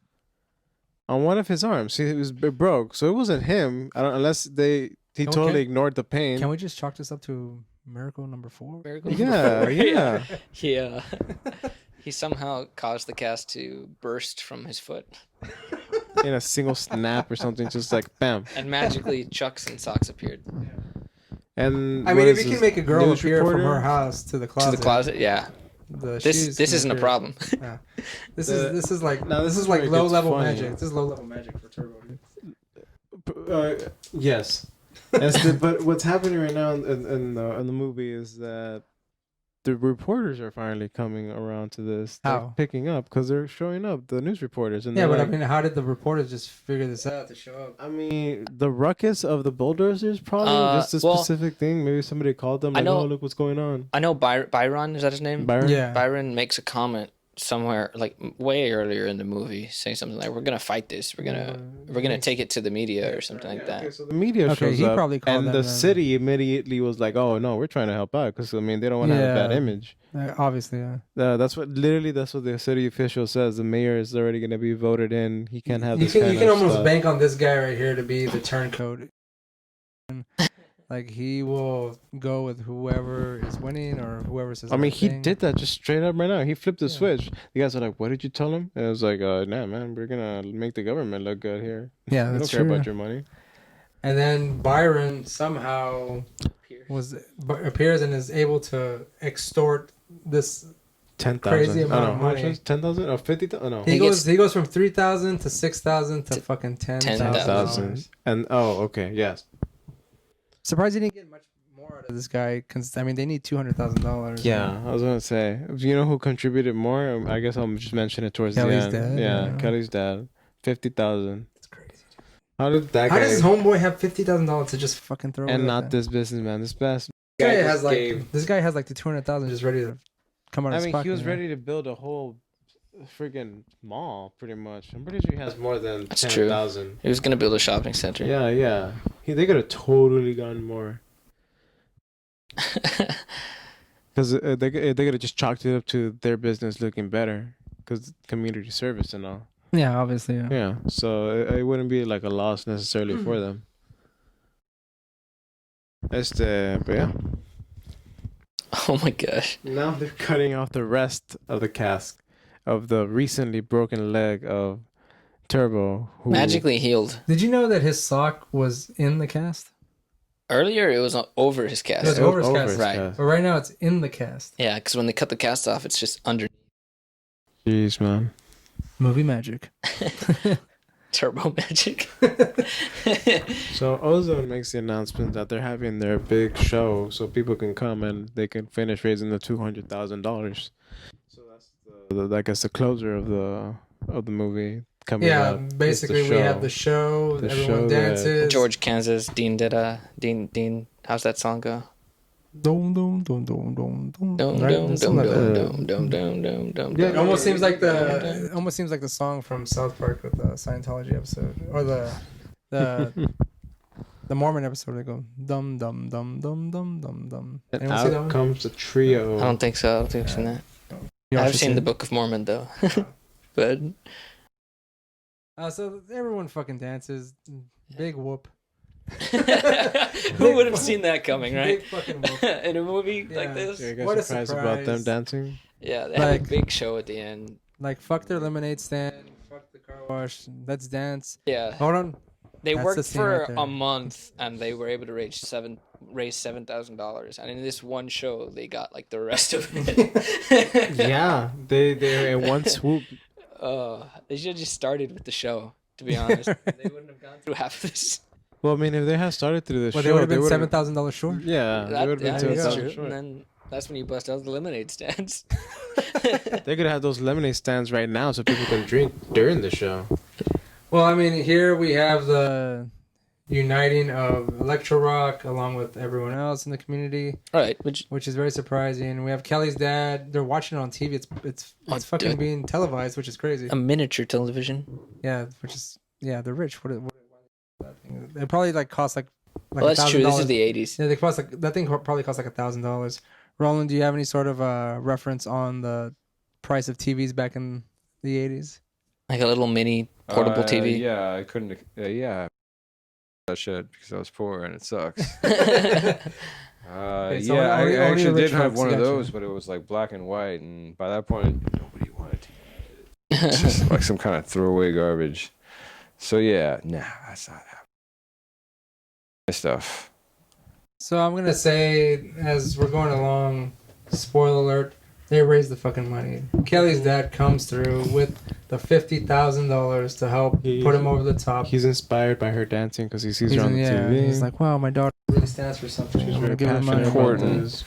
On one of his arms, it broke. So it wasn't him. I don't unless he Okay. totally ignored the pain. Can we just chalk this up to miracle number 4? Yeah, yeah. He somehow caused the cast to burst from his foot, In a single snap or something, just like bam. and magically chucks and socks appeared And I what mean, if is you this, can make a girl news appear from reporter? her house to the closet. to the closet. Yeah, the This shoes this can isn't a appear. problem. Yeah. This The- is like Now, this is where like it low gets level funny. magic. This is low level magic for Turbo. Dude. Yes. But what's happening right now in the movie is that the reporters are finally coming around to this. They're How? picking up because they're showing up, the news reporters. And Yeah, they're but I like, mean, how did the reporters just figure this out to show up? I mean, the ruckus of the bulldozers probably just a well, specific thing. Maybe somebody called them I like, know- "Oh, look what's going on." I know Byron, is that his name? Byron. Yeah. Byron makes a comment somewhere like way earlier in the movie saying something like, we're gonna fight this, we're gonna take it to the media or something like that. Okay, so the media Okay, shows he up, probably called and them the then. city immediately was like, "Oh no, we're trying to help out because I mean they don't want to have a bad Yeah. image." Obviously, yeah. That's what the city official says. The mayor is already going to be voted in. He can't have You this can kind you can of almost stuff. bank on this guy right here to be the turncoat. Like he will go with whoever is winning or whoever says. I the mean, right he thing. did that just straight up right now. He flipped the Yeah. switch. The guys are like, "What did you tell him?" And it was like, "Nah, man, we're gonna make the government look good here. Yeah, We that's don't care true. about your money." And then Byron somehow appears and is able to extort this. 10,000. Crazy amount of money. 10,000 or 50,000? Oh no, He gets- goes from 3,000 to 6,000 to fucking 10,000. 10,000. And okay, yes. Surprised he didn't get much more out of this guy. Cause I mean, they need $200,000. Yeah, I was gonna say, you know who contributed more? I guess I'll just mention it towards Kelly's the end. dad, Yeah, yeah. Kelly's dad, 50,000. That's crazy. How did that How guy? does his homeboy have $50,000 to just fucking throw? and away not like that? this businessman, this best. This guy guy has just like gave- this guy has like the 200,000 just ready to come out. I of his mean, pocket, he was you know? ready to build a whole friggin' mall, pretty much. I'm pretty sure he has more than That's true. 10,000. He was gonna build a shopping center. Yeah, yeah. They could have totally gotten more. Because they could have just chalked it up to their business looking better. Because community service and all. Yeah, obviously. Yeah. Yeah, so it wouldn't be like a loss necessarily for them. But yeah. Oh my gosh. Now they're cutting off the rest of the cast of the recently broken leg of Turbo. Who, Magically healed. Did you know that his sock was in the cast? Earlier it was over his It was cast. over his cast. Right. But right now it's in the cast. Yeah, because when they cut the cast off, it's just under Jeez, man. Movie magic. turbo magic. So Ozone makes the announcement that they're having their big show, so people can come and they can finish raising the $200,000. So that's I guess the closer of the movie coming Yeah, up. It's the basically we have the show. The Everyone show that- dances. George Kansas, Dean. How's that song go? Dum dum dum dum dum dum. Dum Right? dum Something dum like that. dum dum dum dum dum. Yeah, It almost seems like the song from South Park with the Scientology episode or the Mormon episode. They go dum dum dum dum dum dum dum. And Anyone see that out one? comes the trio. I don't think so. I don't think I've seen that. You all I've should seen see the it. Book of Mormon though. But So everyone fucking dances. Big whoop. who would have seen that coming, right? Big fucking whoop. In a movie Yeah. like this. You guys What a surprised about them surprise. dancing? Yeah, they have a Like- big show at the end. Like fuck their lemonade stand. Fuck the car wash. Let's dance. Yeah, Hold on. they That's the worked scene for right there. a month and they were able to raise $7,000, and in this one show they got like the rest of it. Yeah, they in one swoop. They should have just started with the show. To be honest, they wouldn't have gone through half of this. Well, I mean, if they had started through the Well, show, they would have been would've- $7,000 short. Yeah, they would have been there you go. that's 2,000 true. short. And then that's when you bust out the lemonade stands. They could have those lemonade stands right now so people can drink during the show. Well, I mean, here we have the uniting of electro rock along with everyone else in the community, All right, which is very surprising. We have Kelly's dad. They're watching it on TV. It's Oh, fucking dude. being televised, which is crazy. a miniature television. Yeah, they're rich. What that thing? It probably like costs like Well, that's true. This $1,000. is the 80s. Yeah, they cost like that thing probably costs like $1,000. Roland, do you have any sort of reference on the price of TVs back in the 80s? Like a little mini portable TV. Yeah, I couldn't. Yeah, that shit because I was poor and it sucks. Okay, so Yeah, I only the actually rich did have folks one of got you. those, but it was like black and white, and by that point, nobody wanted to. It's just like some kind of throwaway garbage. So yeah, nah, that's not happening. My stuff. So I'm gonna say, as we're going along, spoiler alert, They raise the fucking money. Kelly's dad comes through with the $50,000 to help put him over the top. He's inspired by her dancing because he sees her on the yeah, TV. he's like, wow, my daughter really stands for something. She's I'm gonna very give her money. passionate about Important. this.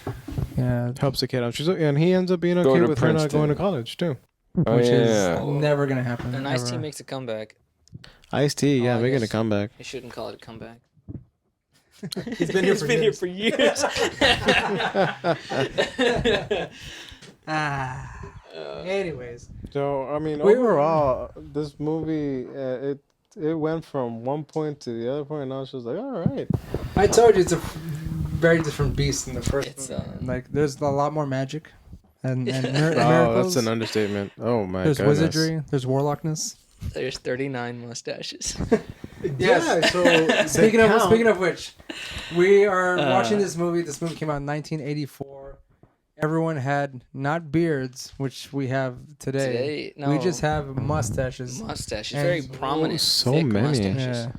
Yeah, Helps the kid out. And he ends up being Go okay to with her not Princeton. going to college too. which yeah. is never gonna happen. And Ice-T ever. makes a comeback. Ice-T, yeah, I making a guess. comeback. You shouldn't call it a comeback. He's been here for years. for years. Anyways, So I mean, We- overall, this movie it went from one point to the other point, and I was just like, all right. I told you it's a very different beast than the first It's, movie. Like, there's a lot more magic and Oh, miracles. that's an understatement. Oh my There's goodness. wizardry. There's warlockness. There's 39 mustaches. Yeah. So Speaking of which, we are watching this movie. This movie came out in 1984. Everyone had not beards, which we have today. Today, We no. just have mustaches. Mustaches, And- very prominent. so thick many. mustaches. Yeah.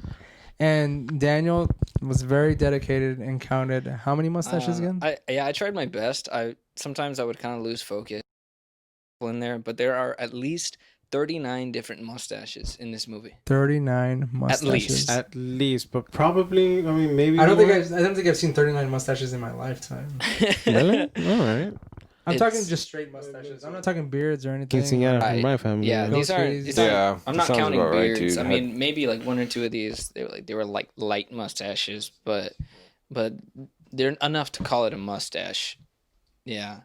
And Daniel was very dedicated and counted how many mustaches again? I tried my best. Sometimes I would kind of lose focus in there, but there are at least 39 different mustaches in this movie. 39 mustaches. At least, but probably, I mean, maybe. I don't more. think I've seen 39 mustaches in my lifetime. Really? All right. I'm It's- talking just straight mustaches. I'm not talking beards or anything. Quinceañera from Right. my family. Yeah, Ghost these aren't. trees. These aren't Yeah, I'm that not sounds counting about right, beards. dude. I mean, maybe like one or two of these. They were like light mustaches, but they're enough to call it a mustache. Yeah.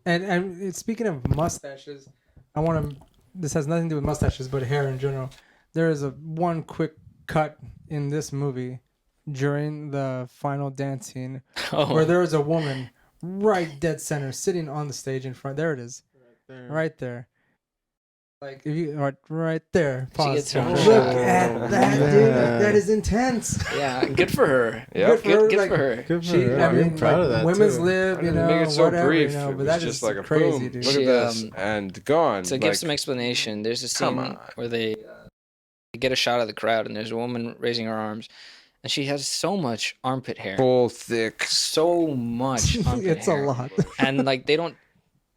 And speaking of mustaches, I want to. This has nothing to do with mustaches, but hair in general. There is one quick cut in this movie during the final dance scene Oh. where there is a woman right dead center sitting on the stage in front. There it is, right there. Like if you right there. Pause. gets her Look shot. at that, dude. Yeah. That is intense. Yeah, good for her. Yep. Good like, for her. Good for She, her. I I'm mean, proud like, of that. women's too. live, I you didn't know, make it so whatever, brief. you know, It but was that is just like a crazy, boom. dude. Look She, at this and gone. To give some explanation, there's a Come scene on. where they get a shot of the crowd, and there's a woman raising her arms, and she has so much armpit hair, full thick. so much armpit It's hair, a lot. and like they don't.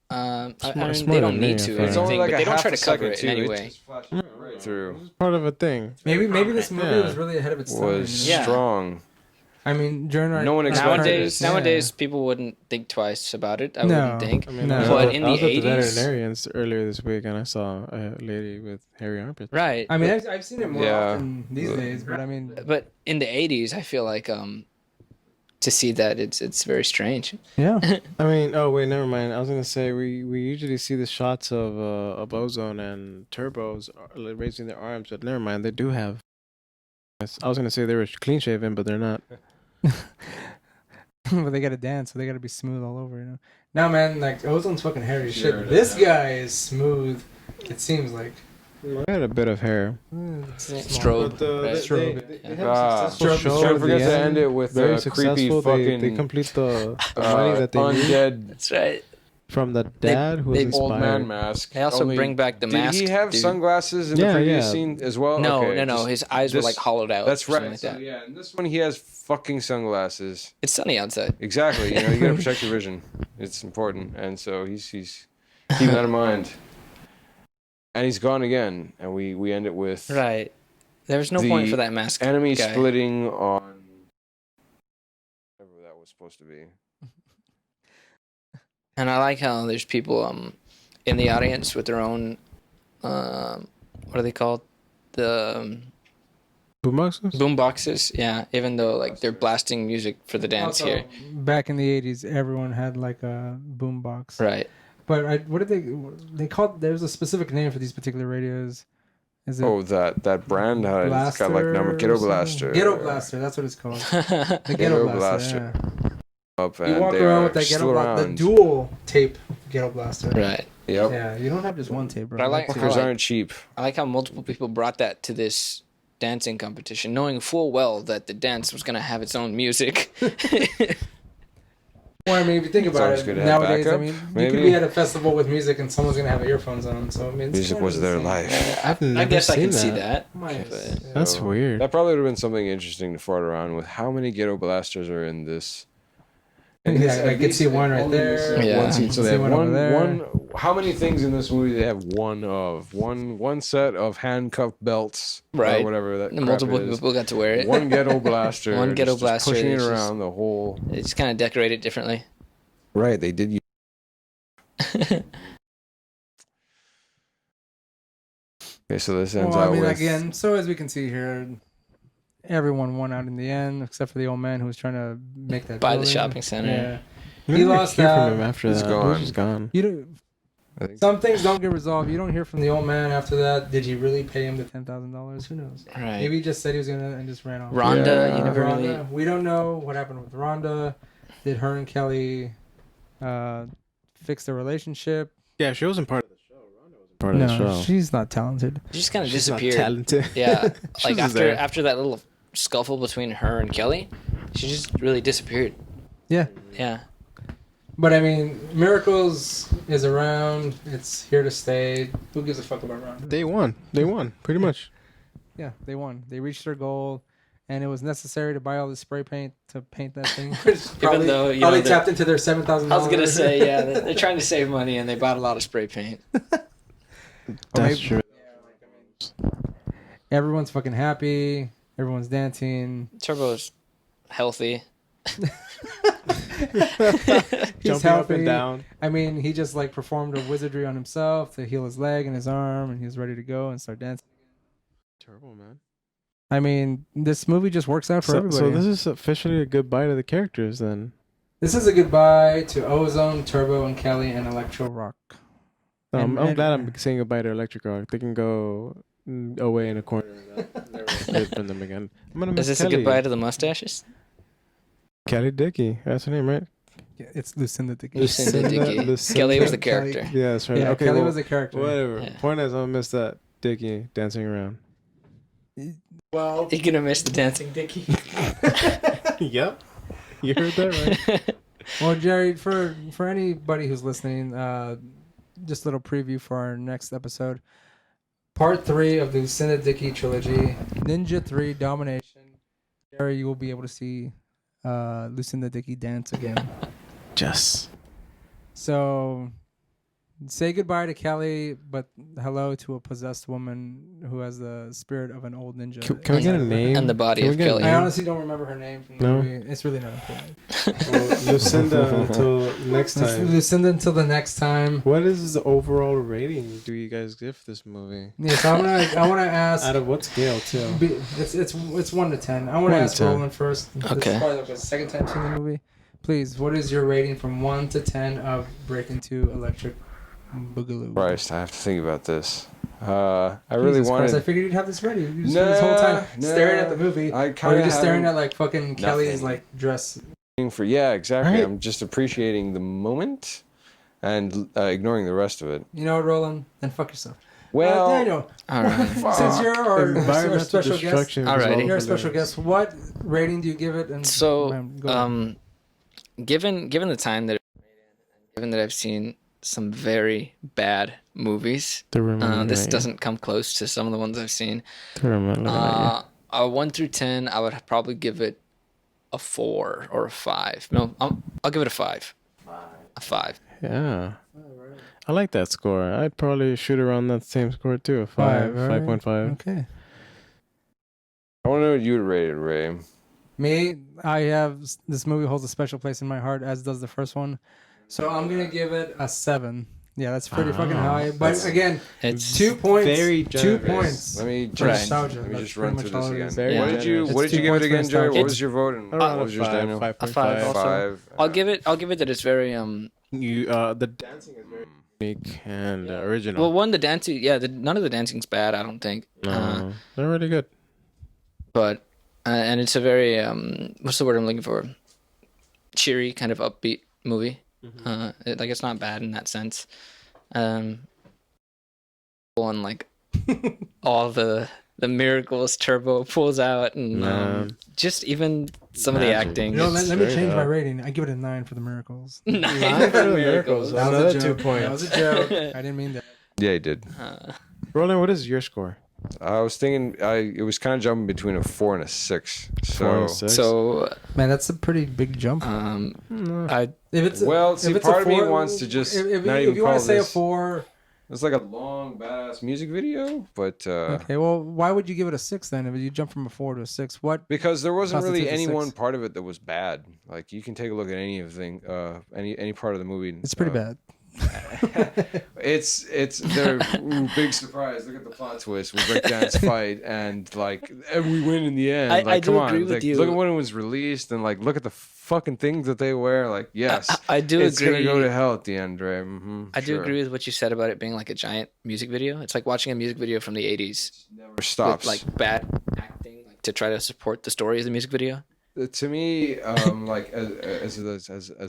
It's they more don't than need me, to. I or find. It's only anything, like but a they don't half try a to cover second it too. in any It way. just flashed right through. It's part of a thing. Maybe this movie Yeah. was really ahead of its time. Was Yeah. strong. I mean, during our No one expected it. Nowadays, people wouldn't think twice about it. I No. wouldn't think. I mean, No. I was But at- in I was the at the 80s veterinarians earlier this week, and I saw a lady with hairy armpits. Right. I mean, I've seen it more Yeah. often these days, but I mean, But in the 80s, I feel like to see that it's very strange. yeah. I mean, oh wait, never mind. I was gonna say we usually see the shots of Ozone and Turbos raising their arms, but never mind. They do have. I was gonna say they were clean shaven, but they're not. But they gotta dance, so they gotta be smooth all over, you know. Now, man, like Ozone's fucking hairy as Sure, shit. This guy is smooth. It seems like. I had a bit of hair. Strobe. But, right? they have a Ah, successful show don't at forget the to end it with Very a creepy successful. fucking They complete the money that they need undead That's right. from the dad who was they- inspired. old man mask. They also Only- bring back the Did mask. he have dude. sunglasses in the Yeah, previous yeah. scene as well? No, Okay, no. just- His eyes were this- like hollowed out. That's or something right. Like So, that. yeah, in this one he has fucking sunglasses. It's sunny outside. Exactly. You know, you gotta protect your vision. It's important, and so he's keeping that in mind. And he's gone again, and we end it with Right. There's no The point for that mask. enemy guy. splitting on whatever that was supposed to be. And I like how there's people in the audience with their own what are they called? The Boomboxes? boom boxes. Yeah. Even though like they're blasting music for the dance Also, here. back in the 80s, everyone had like a boom box. Right. But what did they called? There's a specific name for these particular radios. Is it Oh, that brand it's got like number Blaster Ghetto or something? Blaster. Ghetto Blaster, that's what it's called. The Ghetto Ghetto Blaster. Blaster. Up Yeah. and You walk they around are with that still Ghetto Blaster, the around. dual tape Ghetto Blaster. Right. Yep. Yeah, you don't have just one tape, bro. But I like- That's Fuckers it. aren't cheap. I like how multiple people brought that to this dancing competition, knowing full well that the dance was gonna have its own music. Well, I mean, if you think about always it, good to have nowadays, I backup, mean, you maybe. could be at a festival with music and someone's gonna have earphones on. So I mean, it's Music kind was of the their same. life. I've never I guess I seen can see that. Might- But- That's So, weird. That probably would have been something interesting to fart around with. How many Ghetto Blasters are in this I can see one right there. Yeah. One scene. So they See have one over there. one. How many things in this movie? They have one set of handcuff belts, Right. Or whatever that. And crap multiple is. people got to wear it. One ghetto blaster. One ghetto blaster, pushing it it's just- around the whole. They just kind of decorate it differently. Right. They did. Okay, so this ends Well, I out mean, with. again, so as we can see here, everyone won out in the end, except for the old man who was trying to make that By the building. shopping center. Yeah. You He never lost hear out. from him after He's that. gone. He's just gone. You don't, I think- some things don't get resolved. You don't hear from the old man after that. Did he really pay him the $10,000? Who knows? Right. Maybe he just said he was gonna and just ran off. Rhonda, Yeah. you never really. Rhonda, we don't know what happened with Rhonda. Did her and Kelly fix their relationship? Yeah, she wasn't part of the show. Rhonda wasn't part of the No, show. she's not talented. Oh, She just kind of She's not disappeared. talented. Yeah. She Like was just there. after that little scuffle between her and Kelly, she just really disappeared. Yeah. Yeah. But I mean, Miracles is around. It's here to stay. Who gives a fuck about Rhonda? They won. They won, pretty much. Yeah, they won. They reached their goal, and it was necessary to buy all the spray paint to paint that thing. Which probably, though, you probably know, tapped into their $7,000. I was gonna say, yeah, they're trying to save money and they bought a lot of spray paint. That's true. Everyone's fucking happy. Everyone's dancing. Turbo's healthy. He's Jumping up healthy. and down. I mean, he just like performed a wizardry on himself to heal his leg and his arm, and he was ready to go and start dancing. Terrible, man. I mean, this movie just works out for So everybody. this is officially a goodbye to the characters then. This is a goodbye to Ozone, Turbo, and Kelly, and Electro Rock. I'm And- glad I'm saying goodbye to Electric Rock. They can go away in a corner. And never hear from them again. I'm gonna miss Is this Kelly. a goodbye to the mustaches? Kelly Dickey. That's her name, right? Yeah, it's Lucinda Dickey. Lucinda Dickey. Lucinda- Kelly was the Kelly- character. Yeah, that's right. Yeah, okay, Kelly well, was a character. whatever. Yeah. Point is, I'm gonna miss that Dickey dancing around. Well, You're gonna miss the dancing Dickey. Yep. You heard that right. well, Gerry, for anybody who's listening, just a little preview for our next episode. Part 3 of the Lucinda Dickey trilogy, Ninja 3 Domination. Gerry, you will be able to see Lucinda Dickey dance again. Just. So, say goodbye to Kelly, but hello to a possessed woman who has the spirit of an old ninja. Can we get a name? And the body Can we of get a Kelly. I name? honestly don't remember her name from the No? movie. It's really not important. Well, Lucinda until next time. Lucinda until the next time. What is the overall rating do you guys give this movie? Yeah, so I want to ask. Out of what scale, too? It's 1 to 10. I want to 1 to ask 10. Roland first. This Okay. is probably like the second time seeing the movie. Please, what is your rating from 1 to 10 of Breakin' 2 Electric Boogaloo? Christ, I have to think about this. I really Jesus wanted. Christ, I figured you'd have this ready. You just spent this whole time Nah, staring at the movie. I Or kind you're of just staring at like fucking Kelly's Nothing. like dress. for exactly. Right. I'm just appreciating the moment and ignoring the rest of it. You know what, Roland? Then fuck yourself. Well, Daniel, All right. since you're our Environmental special guest, destruction is Alrighty. all you're a for special those. guest. What rating do you give it? And So, go ahead. given the time that, given that I've seen some very bad movies, this doesn't come close to some of the ones I've seen. A 1 through 10, I would probably give it a 4 or a 5. No, I'll give it a 5. A 5. Yeah. I like that score. I'd probably shoot around that same score too. A 5, Alright. 5.5. Okay. I want to know what you would rate it, Ray. Me, I have this movie holds a special place in my heart, as does the first one. So I'm gonna give it a 7. Yeah, that's pretty fucking high. But again, It's 2 points. very 2 generous. points. Let me For just nostalgia. let me That's just run pretty through much this all it again. is. Very What did you generous. What It's did you 2 give it points for again, Jerry? What nostalgia. was your vote? And Around what was a yours, 5, Daniel? 5.5. A 5 also. 5. I'll give it that it's very You, the dancing is very unique and original. well, one, the dancing, none of the dancing's bad, I don't think. No, they're really good. But and it's a very what's the word I'm looking for? Cheery, kind of upbeat movie. It's not bad in that sense. On like all the miracles Turbo pulls out, and just even some of the Magic. acting. You know, it's- let me straight change my up. rating. I give it a 9 for the miracles. 9 for the miracles. That was Another a 2 joke. points. That was a joke. I didn't mean that. Yeah, he did. Roland, what is your score? I was thinking it was kind of jumping between a 4 and a 6. 4 and a So 6. So, Man, that's a pretty big jump. I If it's well, see, if it's part a of me four, wants to just if not even you want call to say this. a 4. It's like a long, badass music video, but Okay, well, why would you give it a 6 then? If you jump from a 4 to a 6, what? because there wasn't really Constitutes a any 6. one part of it that was bad. Like you can take a look at any part of the movie. It's pretty bad. It's their big surprise. Look at the plot twist. We breakdance fight and like we win in the end. I do come on, agree with like, you. look at when it was released and like look at the fucking things that they wear. Like yes, I do it's agree. gonna go to hell at the end, Dre. I do agree with what you said about it being like a giant music video. It's like watching a music video from the 80s Never stops. with like bad acting like, to try to support the story of the music video. To me, like as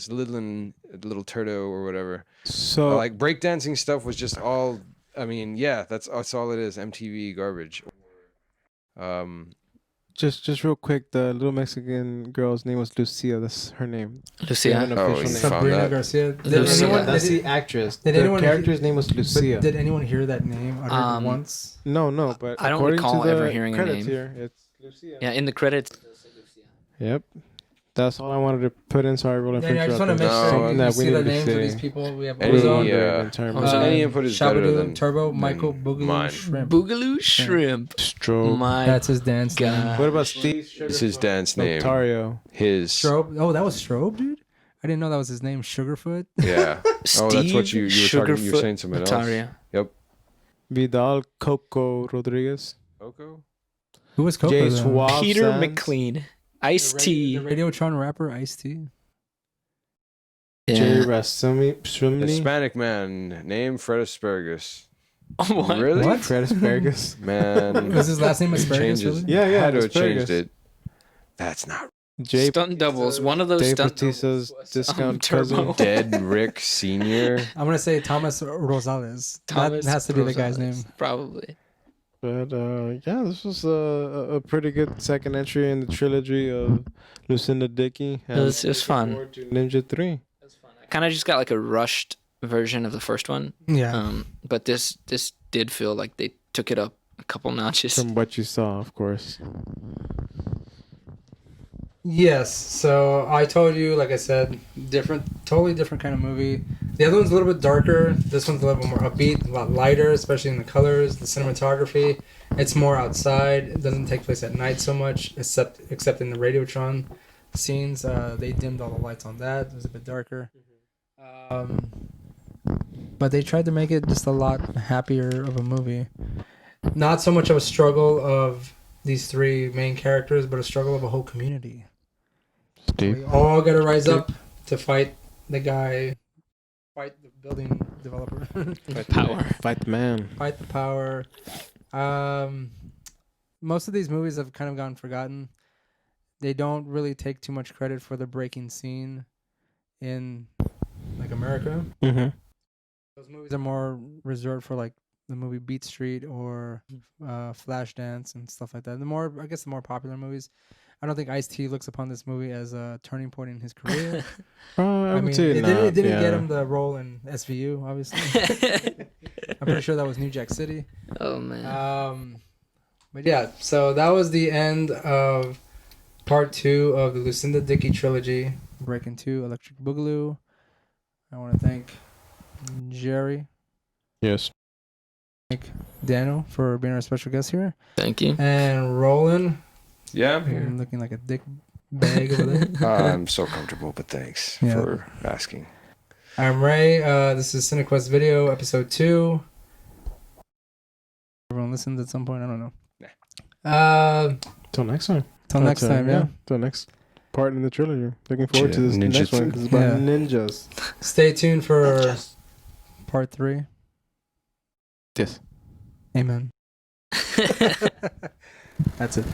little turtle or whatever. So Like breakdancing stuff was just all. I mean, yeah, that's all it is. MTV garbage. just real quick, the little Mexican girl's name was Lucia. That's her name. Lucia. They have an Oh, official you name. found Sabrina that? Garcia. Lucia. That's the actress. Did the anyone- character's name was But Lucia. did anyone hear that name uttered once? No, but I don't according recall to the ever hearing her credits name. here, it's Lucia. Yeah, in the credits. Yep. That's all I wanted to put in. Sorry, Roland. Yeah, I just want to make No, sure something you that we see need the to names of say. these people. We have Any, Ozone, in terms of of any input is better Shabadoo, than Turbo, than Michael, Boogaloo, mine. Shrimp. Boogaloo Shrimp. Strobe. My That's his dance name. God. What about Steve? It's his dance name. Notario. His Strobe. Oh, that was Strobe, dude. I didn't know that was his name. Sugarfoot. yeah. Oh, that's what you were talking. You were Sugarfoot saying something else. Notario. Yep. Vidal Coco Rodriguez. Coco. Who was Coco? Jay though? Suave Peter Sands. McLean. Ice-T. The Radiotron rapper Ice-T. Jay Yeah. Rasumi. Hispanic man named Fred Asparagus. What? Really? What? Fred Asparagus. Man. Was his last name Asparagus? Changes. Really? Yeah, Had to have Asparagus. changed it. That's not Jay Stunt doubles. One of those Dave stunt Bautista's doubles was, discount Turbo. cousin. dead Rick Senior. I'm gonna say Thomas Rosales. Thomas that has to be the guy's Rosales. name. Probably. But yeah, this was a pretty good second entry in the trilogy of Lucinda Dickey. It was fun. Forward to Ninja 3. Kind of just got like a rushed version of the first one. Yeah. But this did feel like they took it up a couple notches. From what you saw, of course. Yes. So I told you, like I said, totally different kind of movie. The other one's a little bit darker. This one's a little bit more upbeat, a lot lighter, especially in the colors, the cinematography. It's more outside. It doesn't take place at night so much, except in the Radiotron scenes. They dimmed all the lights on that. It was a bit darker. But they tried to make it just a lot happier of a movie. Not so much of a struggle of these three main characters, but a struggle of a whole community. We all got to rise up to fight the guy, fight the building developer, Fight power. Fight the man. fight the power. Most of these movies have kind of gotten forgotten. They don't really take too much credit for the breaking scene in like America. Mm-hmm. Those movies are more reserved for like the movie Beat Street or Flashdance and stuff like that. The more popular movies. I don't think Ice-T looks upon this movie as a turning point in his career. I would mean, say it not, didn't get yeah. him the role in SVU, obviously. I'm pretty sure that was New Jack City. Oh man. But yeah, so that was the end of part 2 of the Lucinda Dickey trilogy, Breakin 2, Electric Boogaloo. I want to thank Gerry, Yes. Daniel for being our special guest here, Thank you. and Roland. Yeah. You're looking like a dick bag over there. I'm so comfortable, but thanks Yeah. for asking. I'm Ray. This is CineKuest Video, episode 2. Everyone listens at some point. I don't know. Till next time. Till next time, yeah. Till next part in the trilogy. Looking forward to this Ninja next one 'cause it's about Yeah. ninjas. Stay tuned for part 3. Yes. Amen. That's it.